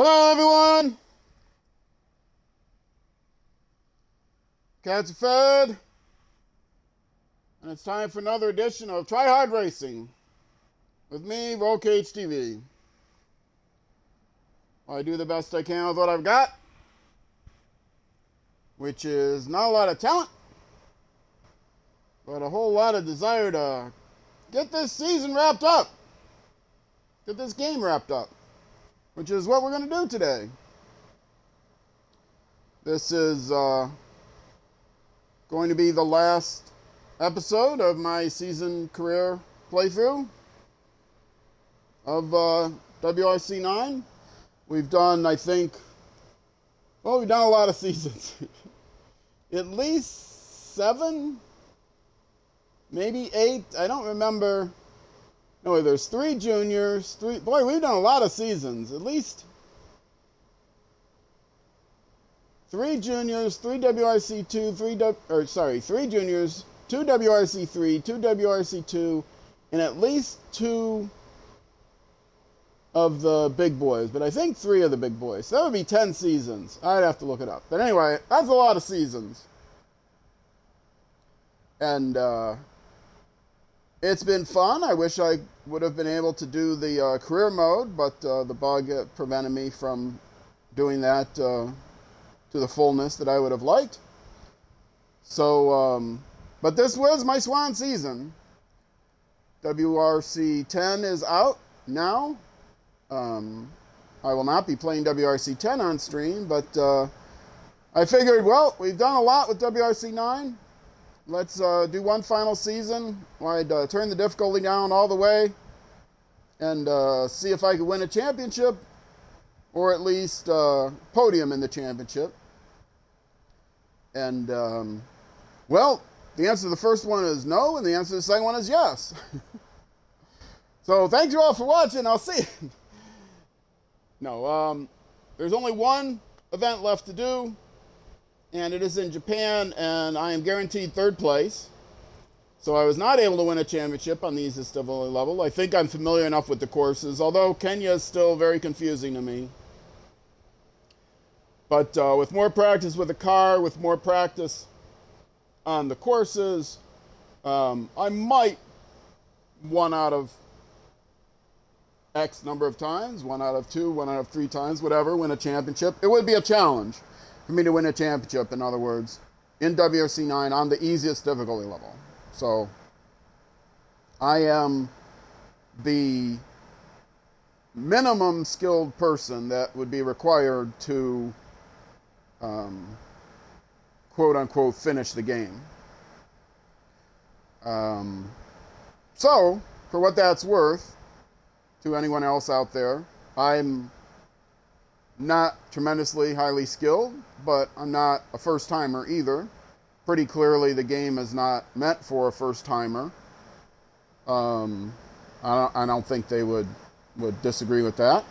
Hello, everyone. Cats are fed, and it's time for another edition of Try Hard Racing with me, Roll Cage TV. I do the best I can with what I've got, which is not a lot of talent, but a whole lot of desire to get this season wrapped up, get this game wrapped up, which is what we're going to do today. This is going to be the last episode of my season career playthrough of WRC 9. We've done, I think, we've done a lot of seasons. At least 7, maybe 8. I don't remember. No, there's 3 juniors. Boy, we've done a lot of seasons. At least 3 juniors, 3 WRC2, 3 juniors, 2 WRC3, 2 WRC2, and at least 2 of the big boys. But I think 3 of the big boys. So that would be 10 seasons. I'd have to look it up. But anyway, that's a lot of seasons. And it's been fun. I wish I would have been able to do the career mode, but the bug prevented me from doing that to the fullness that I would have liked. So, but this was my swan season. WRC 10 is out now. I will not be playing WRC 10 on stream, but I figured, well, we've done a lot with WRC 9. Let's do one final season. I'd turn the difficulty down all the way and see if I could win a championship, or at least podium in the championship. And, well, the answer to the first one is no, and the answer to the second one is yes. So thank you all for watching. I'll see you. No, there's only one event left to do, and it is in Japan, and I am guaranteed 3rd place. So I was not able to win a championship on the easiest difficulty level. I think I'm familiar enough with the courses, although Kenya is still very confusing to me. But with more practice with the car, with more practice on the courses, I might 1 out of X number of times, 1 out of 2, 1 out of 3 times, whatever, win a championship. It would be a challenge for me to win a championship, in other words, in WRC 9 on the easiest difficulty level. So I am the minimum skilled person that would be required to quote unquote finish the game. So for what that's worth to anyone else out there, I'm not tremendously highly skilled, but I'm not a first timer either. Pretty clearly the game is not meant for a first timer. I don't think they would disagree with that.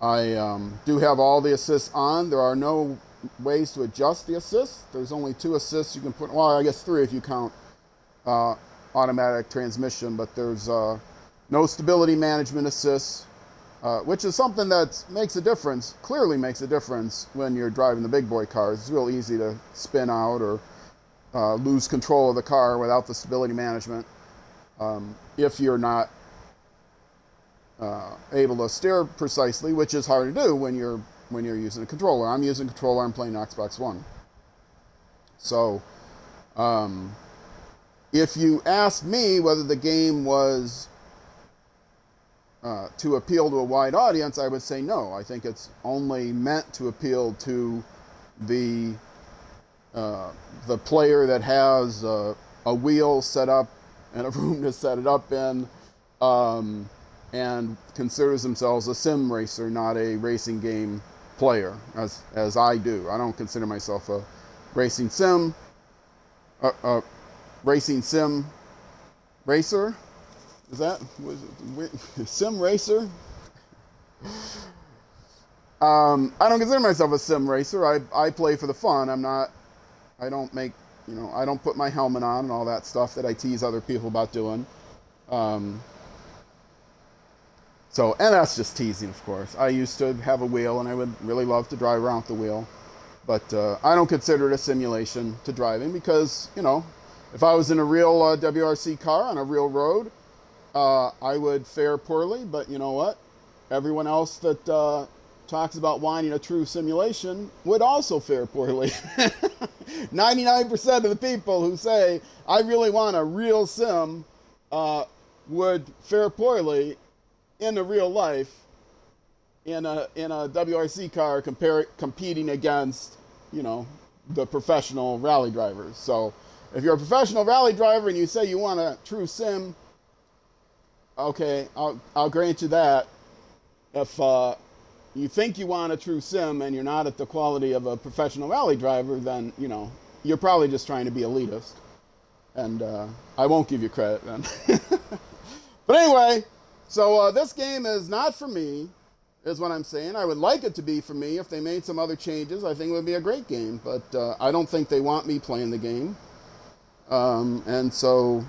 I do have all the assists on. There are no ways to adjust the assists. There's only 2 assists you can put, well, I guess 3 if you count automatic transmission, but there's no stability management assists, which is something that makes a difference, clearly makes a difference when you're driving the big boy cars. It's real easy to spin out or lose control of the car without the stability management if you're not able to steer precisely, which is hard to do when you're using a controller. I'm using a controller. I'm playing Xbox One. So, if you ask me whether the game was to appeal to a wide audience, I would say no. I think it's only meant to appeal to the player that has a wheel set up and a room to set it up in, and considers themselves a sim racer, not a racing game player, as I do. I don't consider myself a racing sim racer. Is that sim racer? I don't consider myself a sim racer. I play for the fun. I don't put my helmet on and all that stuff that I tease other people about doing. So, and that's just teasing, of course. I used to have a wheel, and I would really love to drive around with the wheel. But I don't consider it a simulation to driving because, if I was in a real WRC car on a real road, I would fare poorly. But you know what? Everyone else that talks about wanting a true simulation would also fare poorly. 99% of the people who say, I really want a real sim, would fare poorly in the real life in a WRC car competing against, the professional rally drivers. So if you're a professional rally driver and you say you want a true sim, okay, I'll grant you that. If you think you want a true sim and you're not at the quality of a professional rally driver, then, you're probably just trying to be elitist. And I won't give you credit then. But anyway, so this game is not for me, is what I'm saying. I would like it to be for me. If they made some other changes, I think it would be a great game. But I don't think they want me playing the game. And so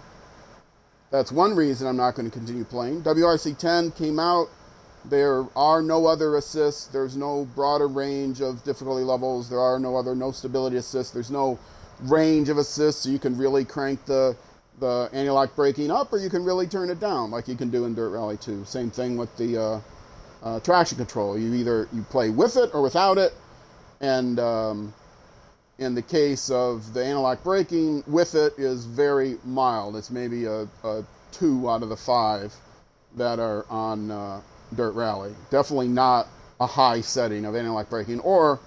that's one reason I'm not going to continue playing. WRC 10 came out. There are no other assists. There's no broader range of difficulty levels. There are no stability assists. There's no range of assists, so you can really crank the anti-lock braking up, or you can really turn it down, like you can do in Dirt Rally 2. Same thing with the traction control. You play with it or without it, and in the case of the anti-lock braking, with it is very mild. It's maybe a 2 out of the 5 that are on Dirt Rally. Definitely not a high setting of anti-lock braking, or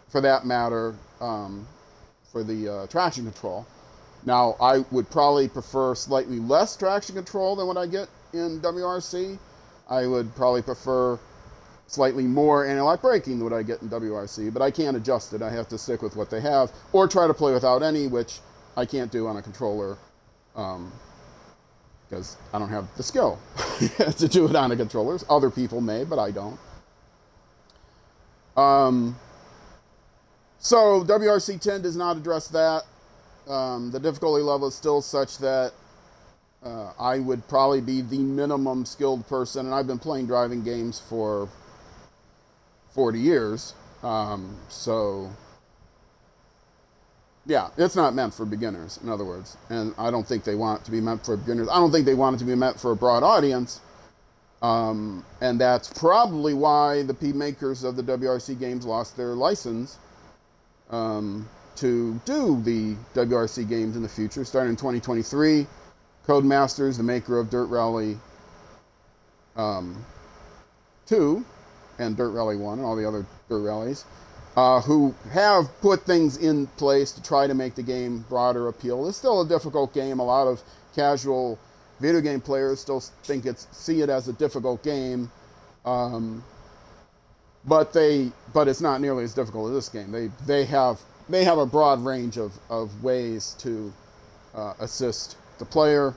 for that matter, for the traction control. Now, I would probably prefer slightly less traction control than what I get in WRC. I would probably prefer slightly more anti-lock braking than what I get in WRC, but I can't adjust it. I have to stick with what they have, or try to play without any, which I can't do on a controller, because I don't have the skill to do it on the controllers. Other people may, but I don't. So WRC 10 does not address that. The difficulty level is still such that I would probably be the minimum skilled person, and I've been playing driving games for 40 years. So yeah, it's not meant for beginners, in other words. And I don't think they want it to be meant for beginners. I don't think they want it to be meant for a broad audience. And that's probably why the makers of the WRC games lost their license to do the WRC games in the future. Starting in 2023, Codemasters, the maker of Dirt Rally 2 and Dirt Rally 1 and all the other Dirt Rallies, who have put things in place to try to make the game broader appeal. It's still a difficult game. A lot of casual video game players still see it as a difficult game, but it's not nearly as difficult as this game. They have a broad range of ways to assist the player.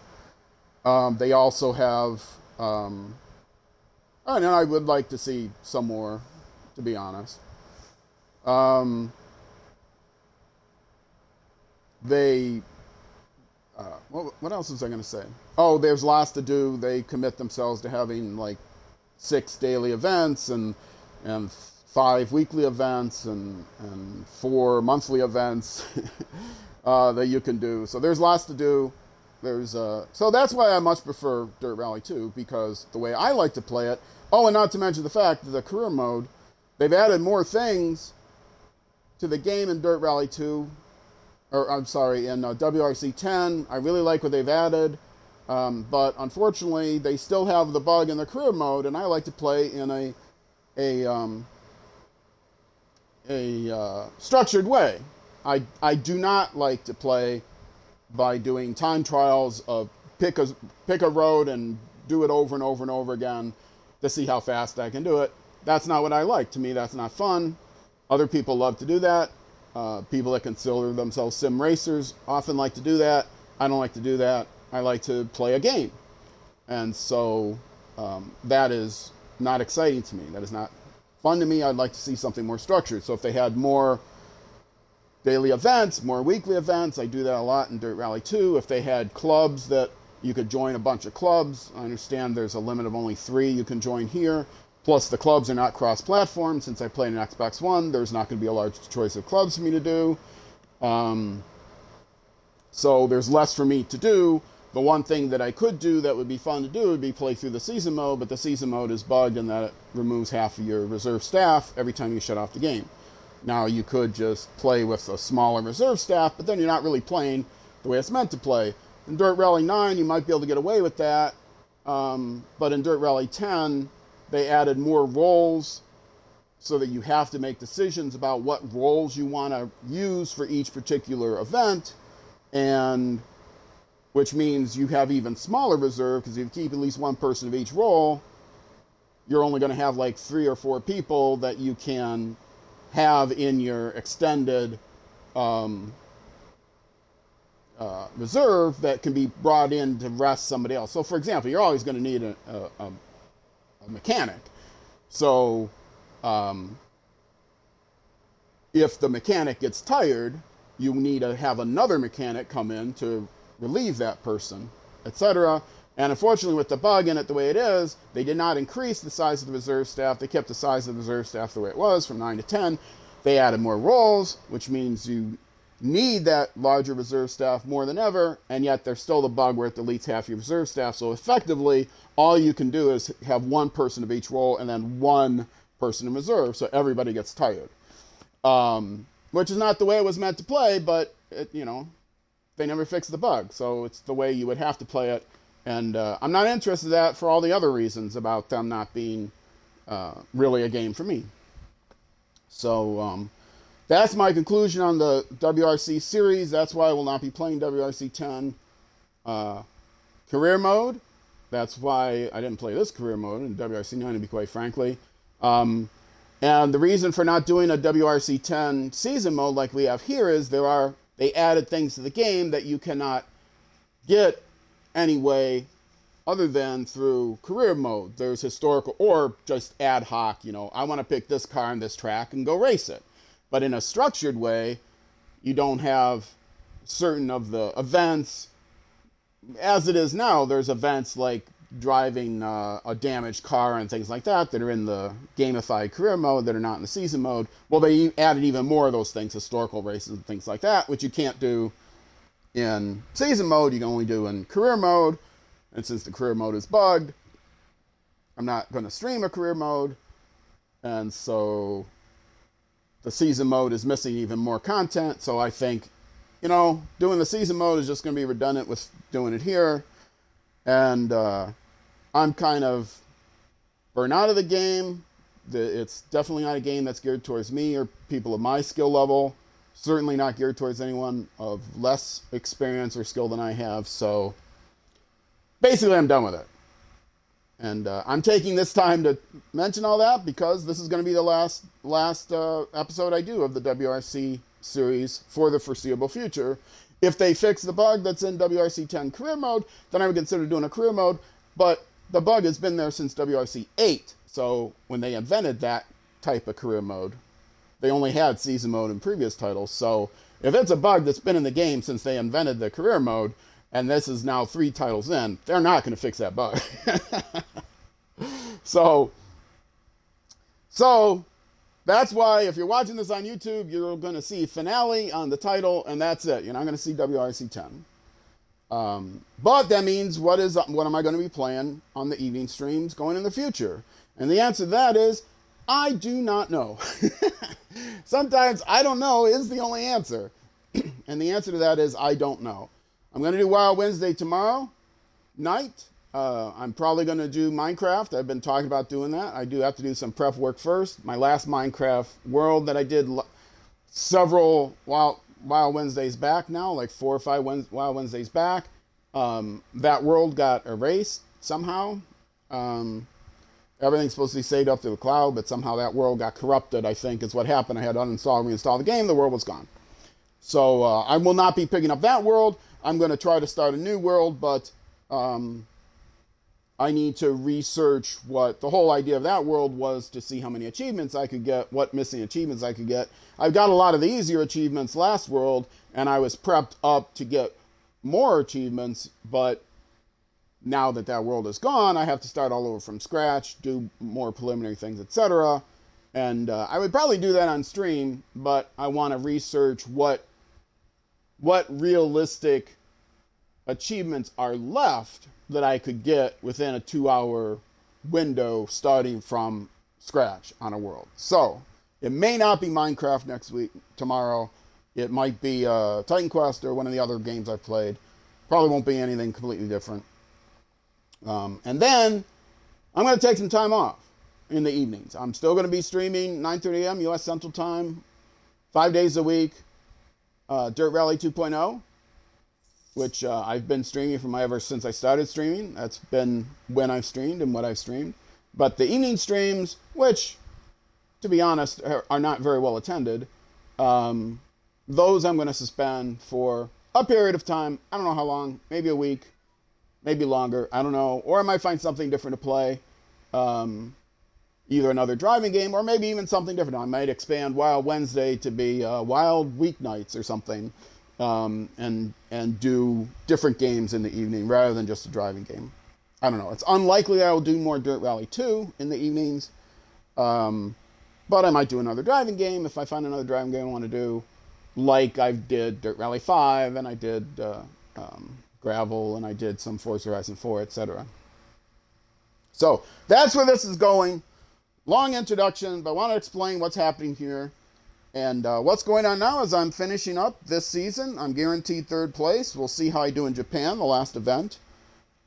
They also have, and I would like to see some more, to be honest. What else was I going to say? Oh, there's lots to do. They commit themselves to having like 6 daily events and 5 weekly events and 4 monthly events that you can do. So there's lots to do. So that's why I much prefer Dirt Rally 2, because the way I like to play it. Oh, and not to mention the fact that the career mode, they've added more things to the game in Dirt Rally 2, or I'm sorry, in WRC 10. I really like what they've added, but unfortunately, they still have the bug in the career mode, and I like to play in a structured way. I do not like to play by doing time trials of pick a road and do it over and over and over again to see how fast I can do it. That's not what I like. To me, that's not fun. Other people love to do that. People that consider themselves sim racers often like to do that. I don't like to do that. I like to play a game. And so that is not exciting to me. That is not fun to me. I'd like to see something more structured. So if they had more daily events, more weekly events, I do that a lot in Dirt Rally 2. If they had clubs that, You could join a bunch of clubs. I understand there's a limit of only 3 you can join here. Plus, the clubs are not cross-platform. Since I played an Xbox One, there's not going to be a large choice of clubs for me to do. So there's less for me to do. The one thing that I could do that would be fun to do would be play through the season mode, but the season mode is bugged in that it removes half of your reserve staff every time you shut off the game. Now, you could just play with a smaller reserve staff, but then you're not really playing the way it's meant to play. In Dirt Rally 9, you might be able to get away with that, but in Dirt Rally 10, they added more roles so that you have to make decisions about what roles you want to use for each particular event, and which means you have even smaller reserve, because if you keep at least one person of each role, you're only going to have like 3 or 4 people that you can have in your extended reserve that can be brought in to rest somebody else. So, for example, you're always going to need a mechanic. So, if the mechanic gets tired, you need to have another mechanic come in to relieve that person, etc. And unfortunately, with the bug in it the way it is, they did not increase the size of the reserve staff. They kept the size of the reserve staff the way it was, from 9 to 10. They added more roles, which means you need that larger reserve staff more than ever, and yet there's still the bug where it deletes half your reserve staff. So effectively, all you can do is have one person of each role and then one person in reserve, so everybody gets tired. Which is not the way it was meant to play, but they never fixed the bug, so it's the way you would have to play it. And I'm not interested in that for all the other reasons about them not being really a game for me. So that's my conclusion on the WRC series. That's why I will not be playing WRC 10 career mode. That's why I didn't play this career mode in WRC 9, to be quite frankly. And the reason for not doing a WRC 10 season mode like we have here is they added things to the game that you cannot get anyway other than through career mode. There's historical or just ad hoc, I want to pick this car on this track and go race it. But in a structured way, you don't have certain of the events. As it is now, there's events like driving a damaged car and things like that are in the gamified career mode that are not in the season mode. Well, they added even more of those things, historical races and things like that, which you can't do in season mode. You can only do in career mode. And since the career mode is bugged, I'm not going to stream a career mode. And so the season mode is missing even more content. So I think, doing the season mode is just going to be redundant with doing it here. And I'm kind of burnt out of the game. It's definitely not a game that's geared towards me or people of my skill level. Certainly not geared towards anyone of less experience or skill than I have. So basically, I'm done with it. And I'm taking this time to mention all that because this is going to be the last episode I do of the WRC series for the foreseeable future. If they fix the bug that's in WRC 10 career mode, then I would consider doing a career mode. But the bug has been there since WRC 8. So when they invented that type of career mode, they only had season mode in previous titles. So if it's a bug that's been in the game since they invented the career mode, and this is now 3 titles in, they're not going to fix that bug. So that's why if you're watching this on YouTube, you're going to see finale on the title, and that's it. You're not going to see WRC 10. But that means what am I going to be playing on the evening streams going in the future? And the answer to that is, I do not know. Sometimes I don't know is the only answer. And the answer to that is I don't know. I'm going to do Wild Wednesday tomorrow night. I'm probably going to do Minecraft. I've been talking about doing that. I do have to do some prep work first. My last Minecraft world that I did several Wild Wednesdays back now, like 4 or 5 Wild Wednesdays back, that world got erased somehow. Everything's supposed to be saved up to the cloud, but somehow that world got corrupted, I think, is what happened. I had to uninstall and reinstall the game. The world was gone. So I will not be picking up that world. I'm going to try to start a new world, but I need to research what the whole idea of that world was to see how many achievements I could get, what missing achievements I could get. I've got a lot of the easier achievements last world, and I was prepped up to get more achievements, but now that that world is gone, I have to start all over from scratch, do more preliminary things, etc. And I would probably do that on stream, but I want to research what realistic achievements are left that I could get within a 2-hour window starting from scratch on a world. So it may not be Minecraft tomorrow. It might be Titan Quest or one of the other games I've played. Probably won't be anything completely different. And then I'm going to take some time off in the evenings. I'm still going to be streaming 9:30 a.m. U.S. Central Time, 5 days a week, Dirt Rally 2.0, which I've been streaming from ever since I started streaming. That's been when I've streamed and what I've streamed. But the evening streams, which, to be honest, are not very well attended, those I'm going to suspend for a period of time. I don't know how long, maybe a week, maybe longer, I don't know. Or I might find something different to play, either another driving game or maybe even something different. I might expand Wild Wednesday to be Wild Weeknights or something, and do different games in the evening rather than just a driving game. I don't know. It's unlikely I will do more Dirt Rally 2 in the evenings, but I might do another driving game if I find another driving game I want to do, like I did Dirt Rally 5, and I did Gravel, and I did some Forza Horizon 4, etc. So that's where this is going. Long introduction, but I want to explain what's happening here. And what's going on now is I'm finishing up this season. I'm guaranteed 3rd place. We'll see how I do in Japan, the last event.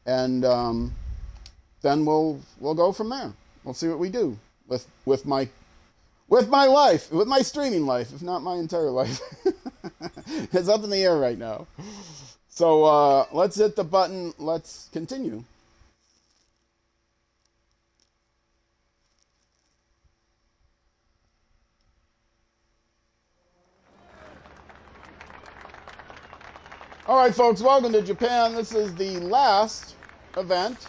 And then we'll go from there. We'll see what we do with my life, with my streaming life, if not my entire life. It's up in the air right now. So let's hit the button. Let's continue. All right, folks, welcome to Japan. This is the last event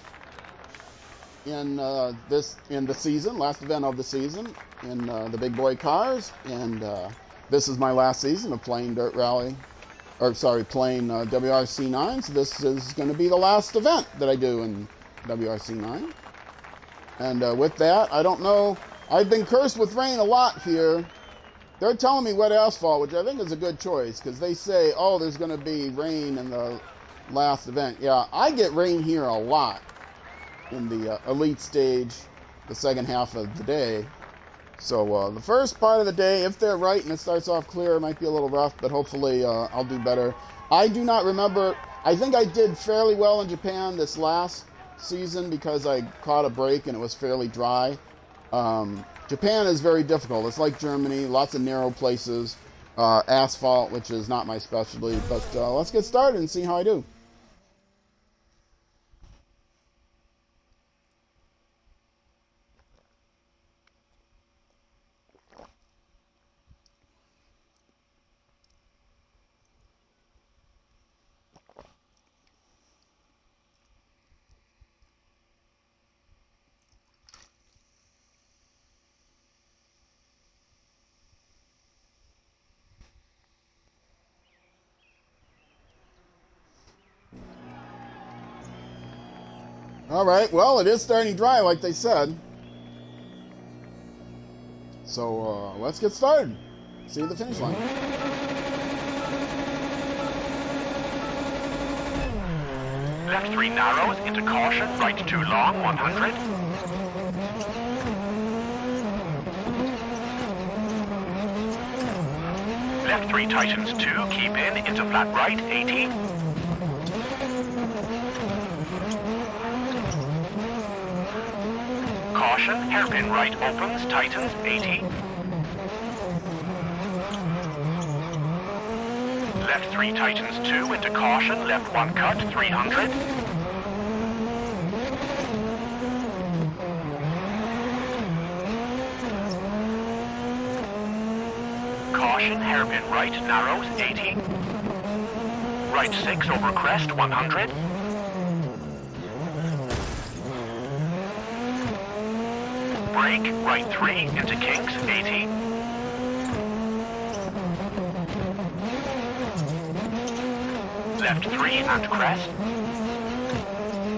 in the season, last event of the season in the big boy cars, and this is my last season of playing playing WRC 9. So this is going to be the last event that I do in WRC 9. And with that, I don't know. I've been cursed with rain a lot here. They're telling me wet asphalt, which I think is a good choice, because they say, oh, there's going to be rain in the last event. Yeah, I get rain here a lot in the elite stage, the second half of the day. So the first part of the day, if they're right and it starts off clear, it might be a little rough, but hopefully I'll do better. I do not remember. I think I did fairly well in Japan this last season because I caught a break and it was fairly dry. Japan is very difficult. It's like Germany, lots of narrow places, asphalt, which is not my specialty. But let's get started and see how I do. All right, well, it is starting dry, like they said. So let's get started. See you at the finish line. Left 3 narrows into caution, right 2 long, 100. Left 3 tightens 2, keep in, into flat right, 80. Caution, hairpin right opens, tightens, 80. Left 3 tightens 2 into caution, left 1 cut, 300. Caution, hairpin right, narrows, 80. Right 6 over crest, 100. Brake, right 3 into kinks, 80. Left 3 and crest.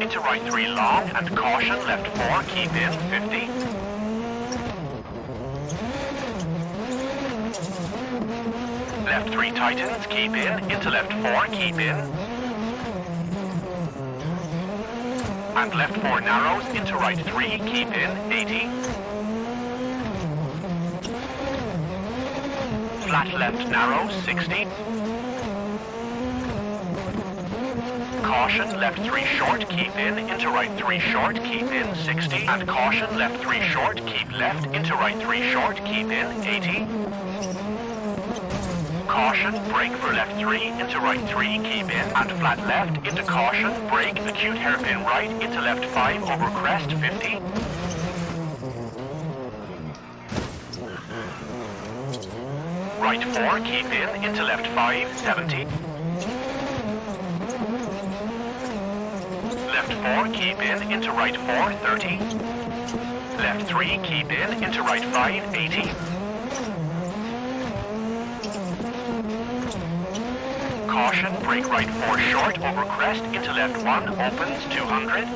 Into right 3 long and caution, left 4, keep in, 50. Left 3 tightens, keep in, into left 4, keep in. And left 4 narrows, into right 3, keep in, 80. Flat left narrows, 60. Caution, left 3 short, keep in, into right 3 short, keep in, 60. And caution, left 3 short, keep left, into right 3 short, keep in, 80. Caution, brake for left 3, into right 3, keep in, and flat left, into caution, brake, acute hairpin right, into left 5, over crest, 50. Right 4, keep in, into left 5, 70. Left 4, keep in, into right 4, 30. Left 3, keep in, into right 5, 80. Caution, brake right 4 short, over crest, into left 1, opens, 200.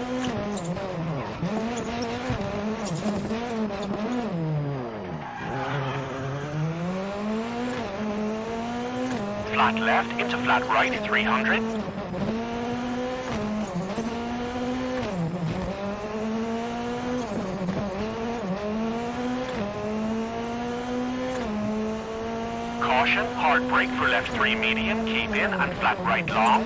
Flat left, into flat right, 300. Caution, hard brake for left 3 medium, keep in, and flat right long.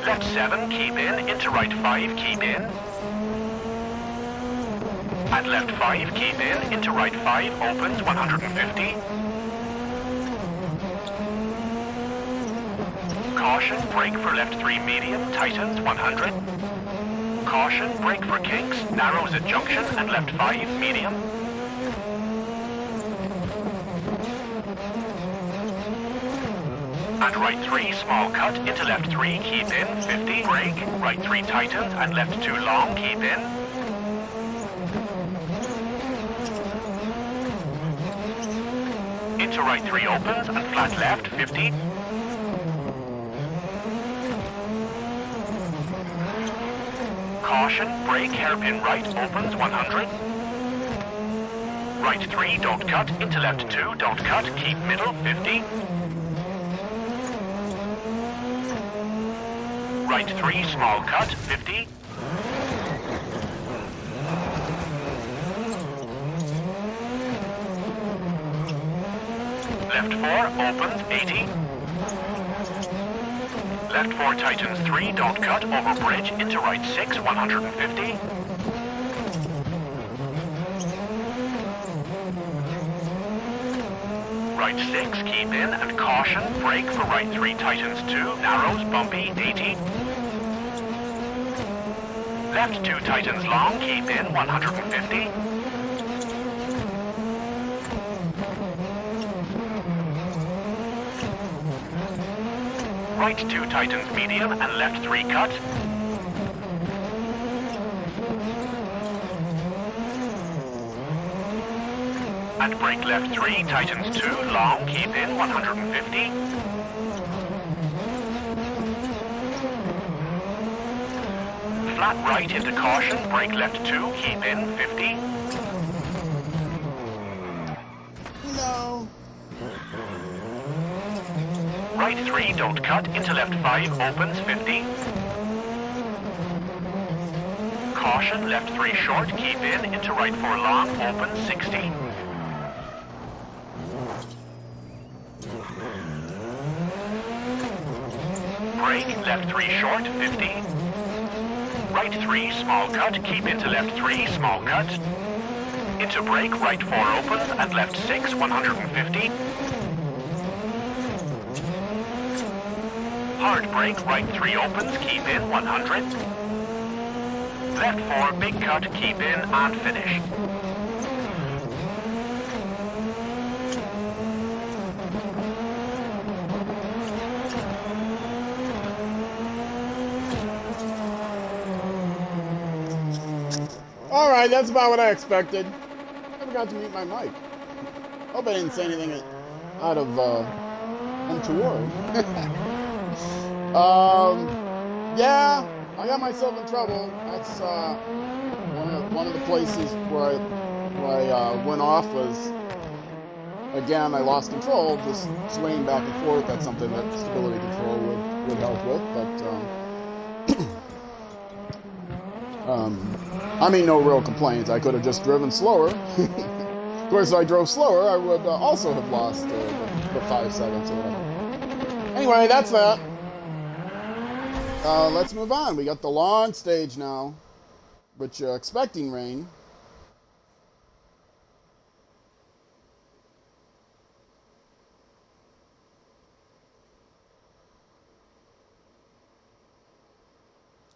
Left 7, keep in, into right 5, keep in. And left 5, keep in, into right 5, opens, 150. Caution, brake for left 3 medium, tightens, 100. Caution, brake for kinks, narrows at junction, and left 5, medium. And right 3, small cut, into left 3, keep in, 50, brake, right 3 tightens, and left 2 long, keep in. Into right 3 opens, and flat left, 50. Caution, brake, hairpin right, opens, 100. Right 3, don't cut, into left 2, don't cut, keep middle, 50. Right 3, small cut, 50. Left 4, opens, 80. Left 4 tightens 3, don't cut, over bridge, into right 6, 150. Right 6, keep in, and caution, brake for right 3 tightens 2, narrows, bumpy, 80. Left 2 tightens long, keep in, 150. Right 2 tightens medium, and left 3 cut. And brake left 3, tightens 2, long, keep in, 150. Flat right into caution, brake left 2, keep in, 50. No. Right 3, don't cut, into left 5, opens, 50. Caution, left 3 short, keep in, into right 4 long, opens, 60. Brake, left 3 short, 50. Right 3, small cut, keep into left 3, small cut. Into brake, right 4 opens, and left 6, 150. Hard brake, right 3 opens, keep in, 100. Left 4, big cut, keep in, and finish. Alright, that's about what I expected. I forgot to mute my mic. Hope I didn't say anything out of untoward. Yeah, I got myself in trouble. That's one of the places where I went off was, again, I lost control, just swaying back and forth. That's something that stability control would help with, but I mean, no real complaints. I could have just driven slower. Of course, if I drove slower, I would also have lost the 5 seconds or whatever. Anyway, that's that. Let's move on. We got the long stage now, which expecting rain.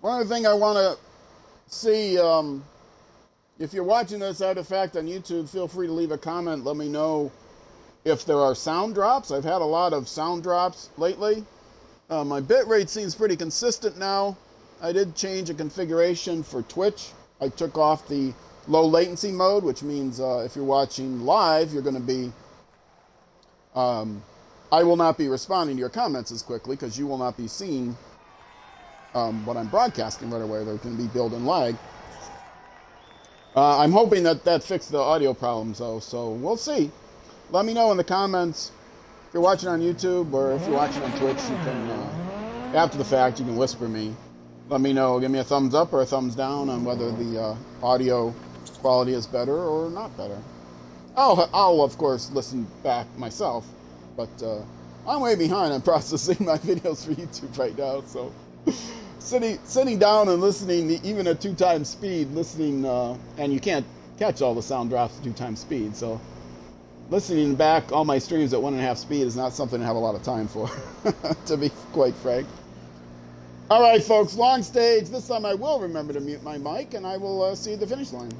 One other thing I want to see, if you're watching this out of fact on YouTube, feel free to leave a comment. Let me know if there are sound drops. I've had a lot of sound drops lately. My bitrate seems pretty consistent now. I did change a configuration for Twitch. I took off the low latency mode, which means if you're watching live, you're going to be... I will not be responding to your comments as quickly because you will not be seeing what I'm broadcasting right away. There can be built-in lag. I'm hoping that fixed the audio problems, though, so we'll see. Let me know in the comments if you're watching on YouTube or if you're watching on Twitch. You can, after the fact, you can whisper me. Let me know. Give me a thumbs up or a thumbs down on whether the audio quality is better or not better. I'll of course listen back myself, but I'm way behind on processing my videos for YouTube right now, so sitting down and listening even at 2 times speed, listening, and you can't catch all the sound drops at 2 times speed, so listening back all my streams at 1.5 speed is not something I have a lot of time for, to be quite frank. All right, folks, long stage. This time I will remember to mute my mic, and I will see you at the finish line.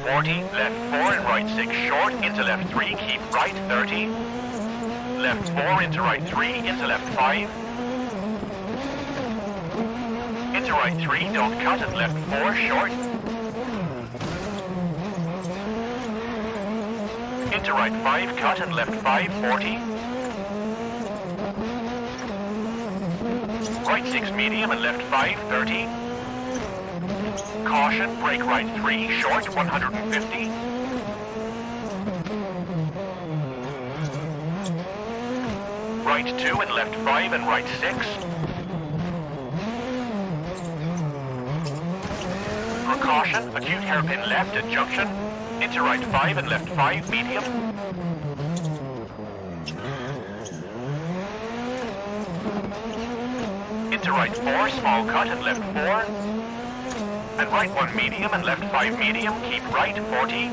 40, left 4 and right 6 short, into left 3, keep right 30. Left 4 into right 3, into left 5. Into right 3, don't cut it, left 4 short. Into right 5, cut and left 5, 40. Right 6 medium and left 5, 30. Caution, brake right 3, short, 150. Right 2 and left 5 and right 6. Precaution, acute hairpin left at junction. Into right 5 and left 5, medium. Into right 4, small cut and left 4. And right 1 medium and left 5 medium, keep right 40.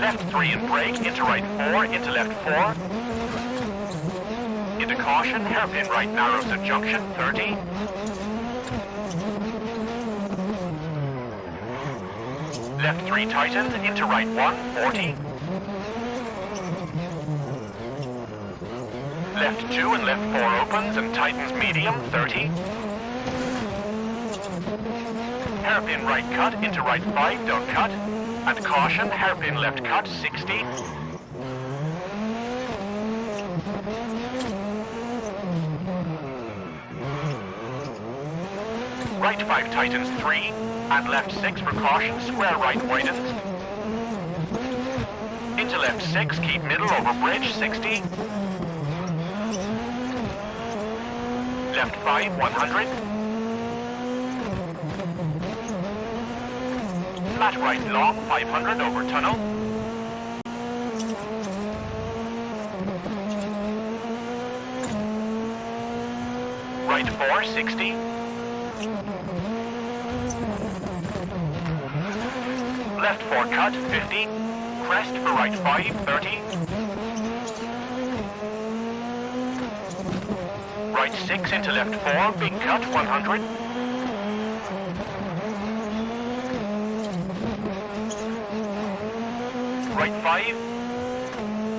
Left 3 and brake, into right 4, into left 4. Into caution, hairpin right narrows at junction, 30. Left 3 tightens, into right 1, 40. Left 2 and left 4 opens and tightens medium, 30. Hairpin right cut, into right 5, don't cut. And caution, hairpin left cut, 60. Right 5 tightens 3, and left 6 for caution, square right widens. Into left 6, keep middle over bridge, 60. Left 5, 100. Flat right long, 500 over tunnel. Right 4, 60. Left 4 cut, 50. Crest for right 5, 30. Right 6 into left 4, big cut, 100. Right 5,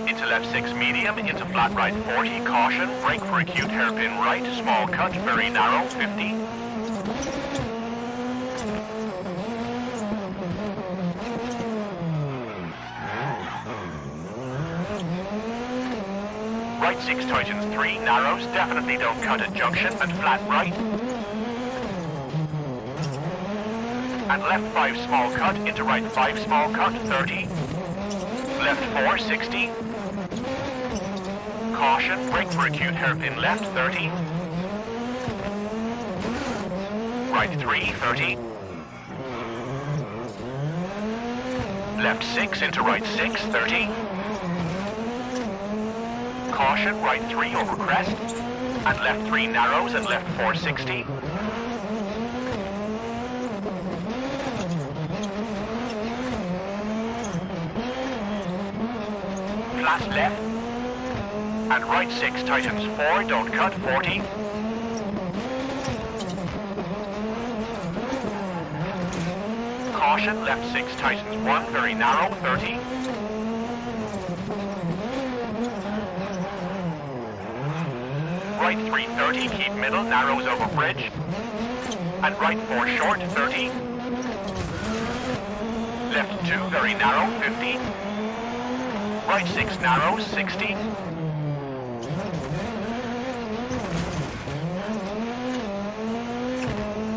into left 6 medium into flat right 40, caution, brake for acute hairpin right, small cut, very narrow, 50. Right 6 tightens 3, narrows, definitely don't cut at junction, and flat right. And left 5 small cut into right 5 small cut, 30. Left 4, 60. Caution, brake for acute hairpin left, 30. Right 3, 30. Left 6 into right 6, 30. Caution, right 3 over crest. And left 3 narrows and left 4, 60. Flat left. And right 6 tightens 4, don't cut, 40. Caution, left 6 tightens 1, very narrow, 30. Right 3, 30, keep middle, narrows over bridge. And right 4 short, 30. Left 2, very narrow, 50. Right 6 narrows, 60.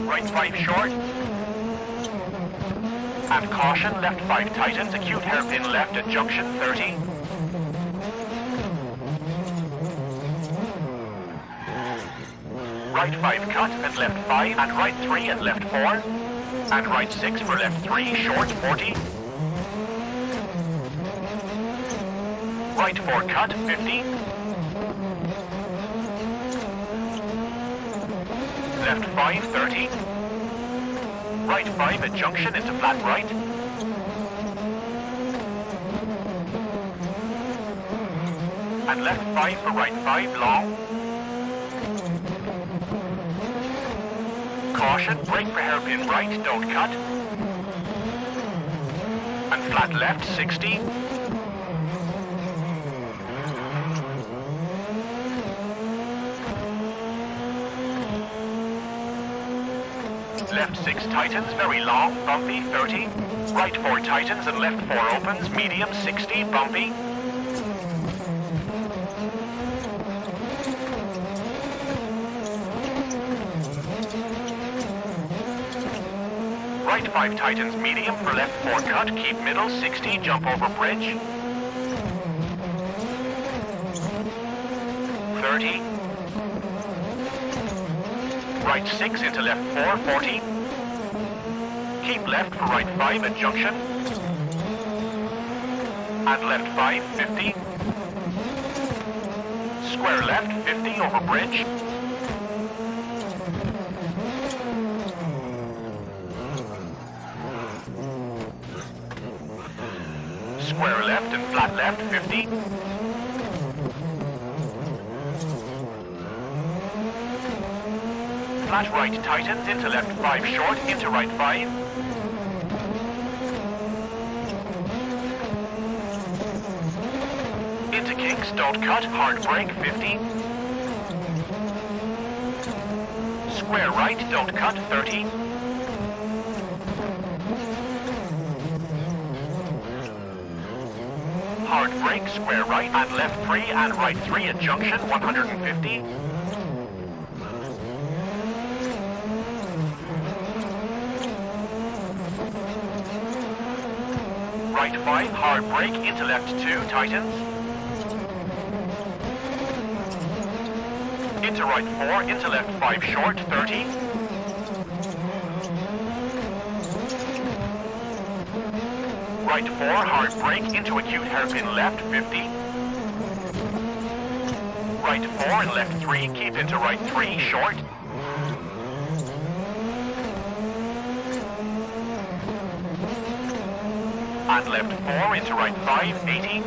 Right 5 short. And caution, left 5 tightens, acute hairpin left at junction, 30. Right 5 cut and left 5, and right 3 and left 4. And right 6 for left 3, short, 40. Right 4 cut, 50. Left 5, 30. Right 5 at junction into flat right. And left 5 for right 5, long. Caution, brake for hairpin right, don't cut. And flat left, 60. Left 6 tightens, very long, bumpy, 30. Right 4 tightens and left 4 opens, medium, 60, bumpy. Right 5 tightens, medium for left 4 cut, keep middle, 60, jump over bridge. 30. Right 6 into left 4, 40. Keep left for right 5 at junction. And left 5, 50. Square left, 50 over bridge. Square left and flat left, 50. Flat right tightens into left 5 short, into right 5. Into kinks, don't cut, hard brake, 50. Square right, don't cut, 30. Hard brake, square right, and left 3 and right 3 at junction, 150. Right 5, hard brake, into left 2, tightens. Into right 4, into left 5 short, 30. Right 4, hard brake, into acute hairpin left, 50. Right 4 and left 3, keep into right 3, short. And left 4 into right 5, 80.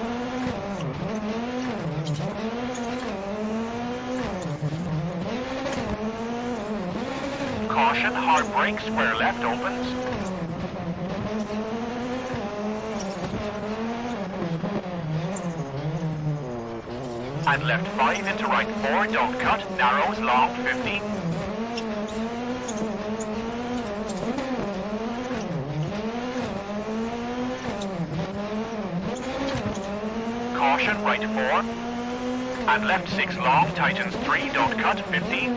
Caution, hard brake, square left opens. and left 5 into right 4, don't cut, narrows long 50. Caution, right 4, and left 6 long, tightens 3, don't cut, 50.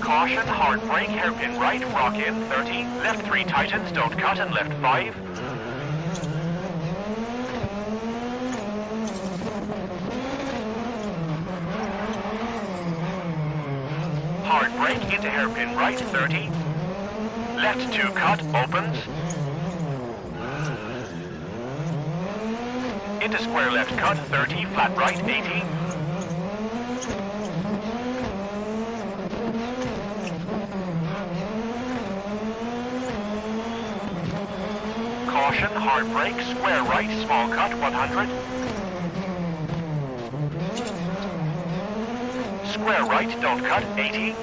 Caution, hard brake, hairpin right, rock in, 30, left 3 tightens, don't cut, and left 5. Hard brake into hairpin right, 30, left 2 cut, opens, into square left cut, 30, flat right, 80. Caution, hard brake, square right, small cut, 100. Square right, don't cut, 80.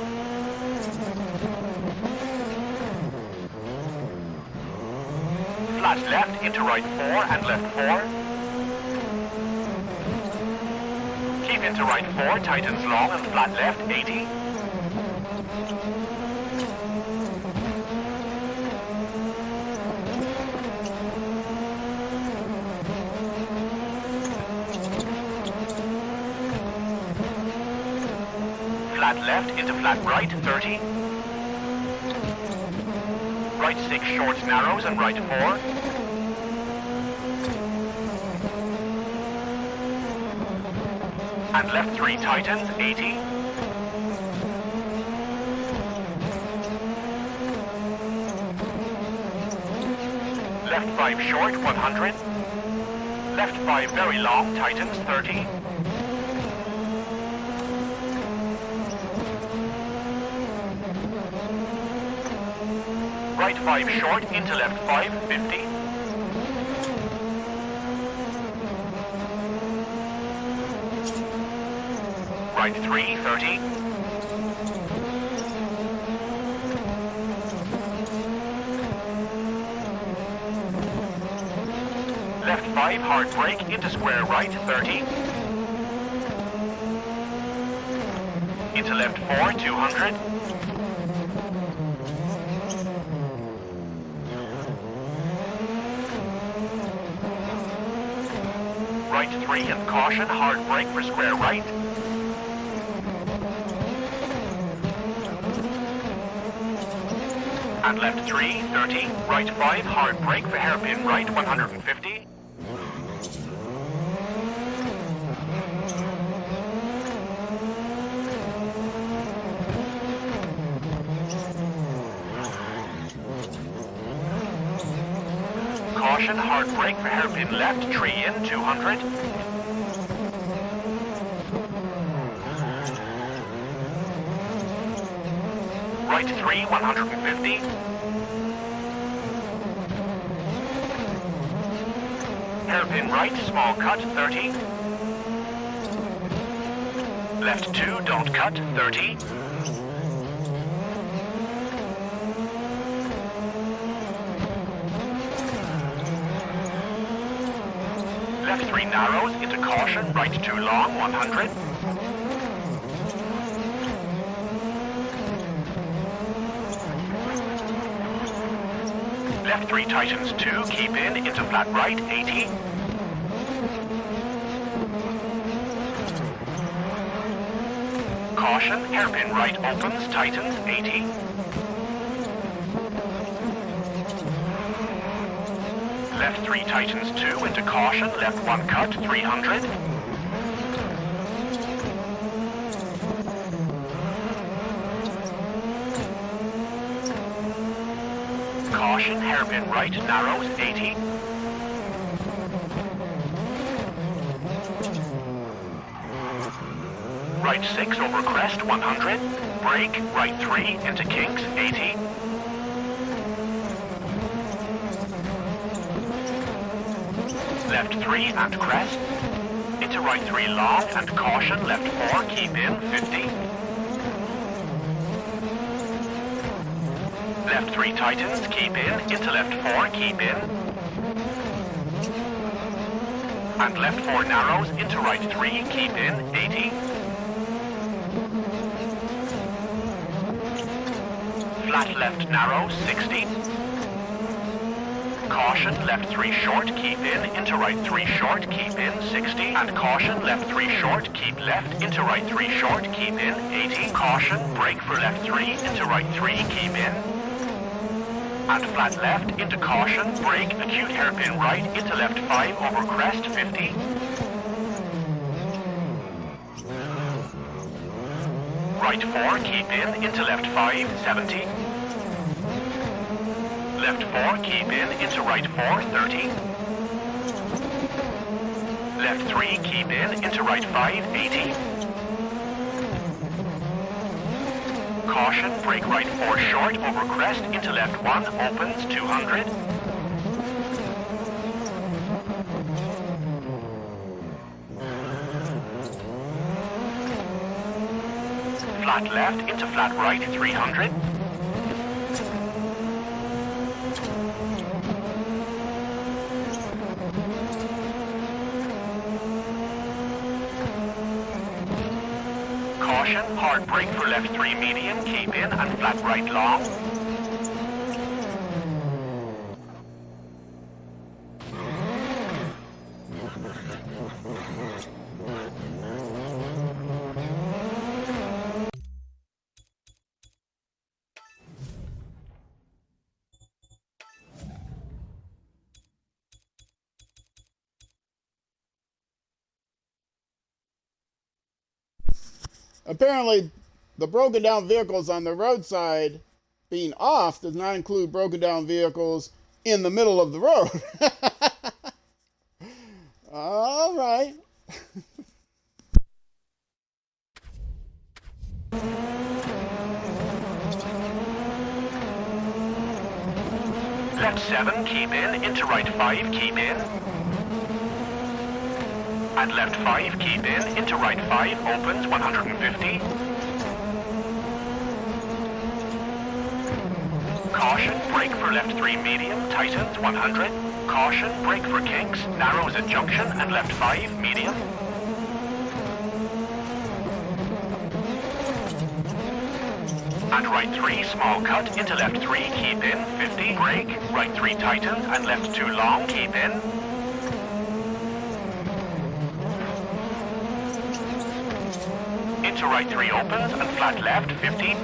Flat left into right 4 and left 4. Keep into right 4, tightens long and flat left, 80. Flat left into flat right, 30. Right 6 shorts narrows and right 4. And left 3 tightens, 80. Left 5 short, 100. Left 5 very long, tightens, 30. Right 5 short, into left 5, 50. Right 3, 30. Left 5, hard brake, into square right, 30. Into left 4, 200. Right 3 and caution, hard brake for square right. And left 3, 30, right 5, hard brake for hairpin right, 150. Caution, hard brake for hairpin left, tree in, 200. Right 3, 150. Hairpin right, small cut, 30. Left 2, don't cut, 30. Left 3 narrows into caution, right 2 long, 100. Left 3 tightens 2, keep in, into flat right, 80. Caution, hairpin right opens, tightens, 80. Left 3 tightens 2, into caution, left 1 cut, 300. Caution, hairpin right, narrows, 80. Right 6 over crest, 100. Brake, right 3 into kinks, 80. Left 3 and crest. Into right 3 long and caution, left 4, keep in, 50. Left 3 tightens, keep in. Into left 4, keep in. And left 4 narrows, into right 3, keep in. 80. Flat left narrow, 60. Caution, left 3 short, keep in. Into right 3 short, keep in. 60. And caution, left 3 short, keep left. Into right 3 short, keep in. 80. Caution, brake for left 3. Into right 3, keep in. And flat left, into caution, brake, acute hairpin right. Into left 5, over crest, 50. Right 4, keep in. Into left 5, 70. Left 4, keep in. Into right 4, 30. Left 3, keep in. Into right 5, 80. Caution, brake right 4 short, over crest. Into left 1, opens, 200. Flat left, into flat right, 300. Caution, hard brake for left 3 medium, keep in, and flat right long. Apparently, the broken down vehicles on the roadside being off does not include broken down vehicles in the middle of the road. All right. Left 7, keep in. Into right 5, keep in. And left 5, keep in. Into right 5, opens, 150. Caution, brake for left 3 medium, tightens, 100. Caution, brake for kinks, narrows at junction, and left 5, medium. And right 3, small cut. Into left 3, keep in, 50. Brake, right 3 tightens, and left 2 long, keep in. Into right 3 opens, and flat left, 50.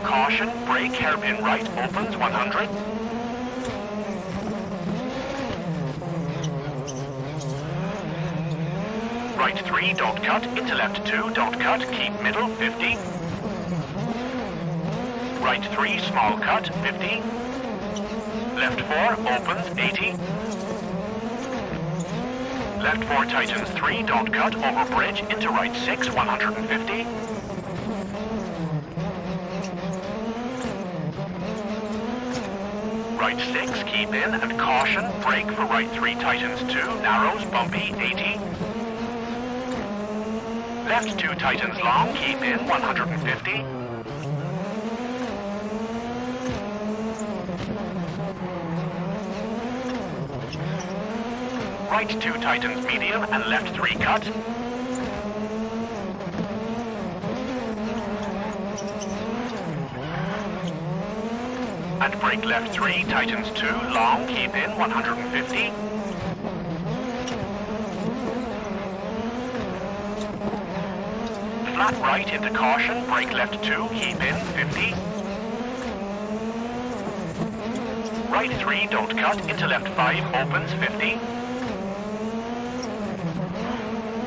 Caution, brake, hairpin right, opens, 100. Right 3, don't cut. Into left 2, don't cut. Keep middle, 50. Right 3, small cut, 50. Left 4, opens, 80. Left 4 tightens 3, don't cut, over bridge. Into right 6, 150. Right 6, keep in, and caution, brake for right 3 tightens 2, narrows, bumpy, 80. Left 2 tightens long, keep in, 150. Right 2 tightens medium, and left 3 cut. And brake left 3, tightens 2, long, keep in, 150. Flat right into caution, brake left 2, keep in, 50. Right 3, don't cut, into left 5, opens, 50.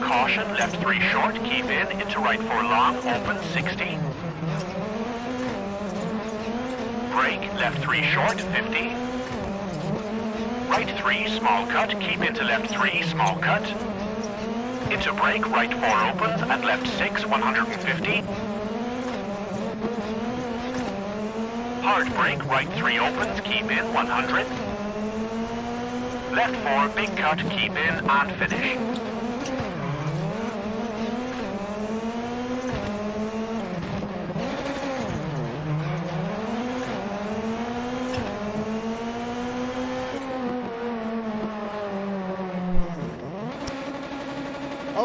Caution, left 3 short, keep in, into right 4 long, opens, 60. Brake, left 3 short, 50. Right 3, small cut, keep into left 3, small cut. Into brake, right 4 opens, and left 6, 150. Hard brake, right 3 opens, keep in, 100. Left 4, big cut, keep in, and finish.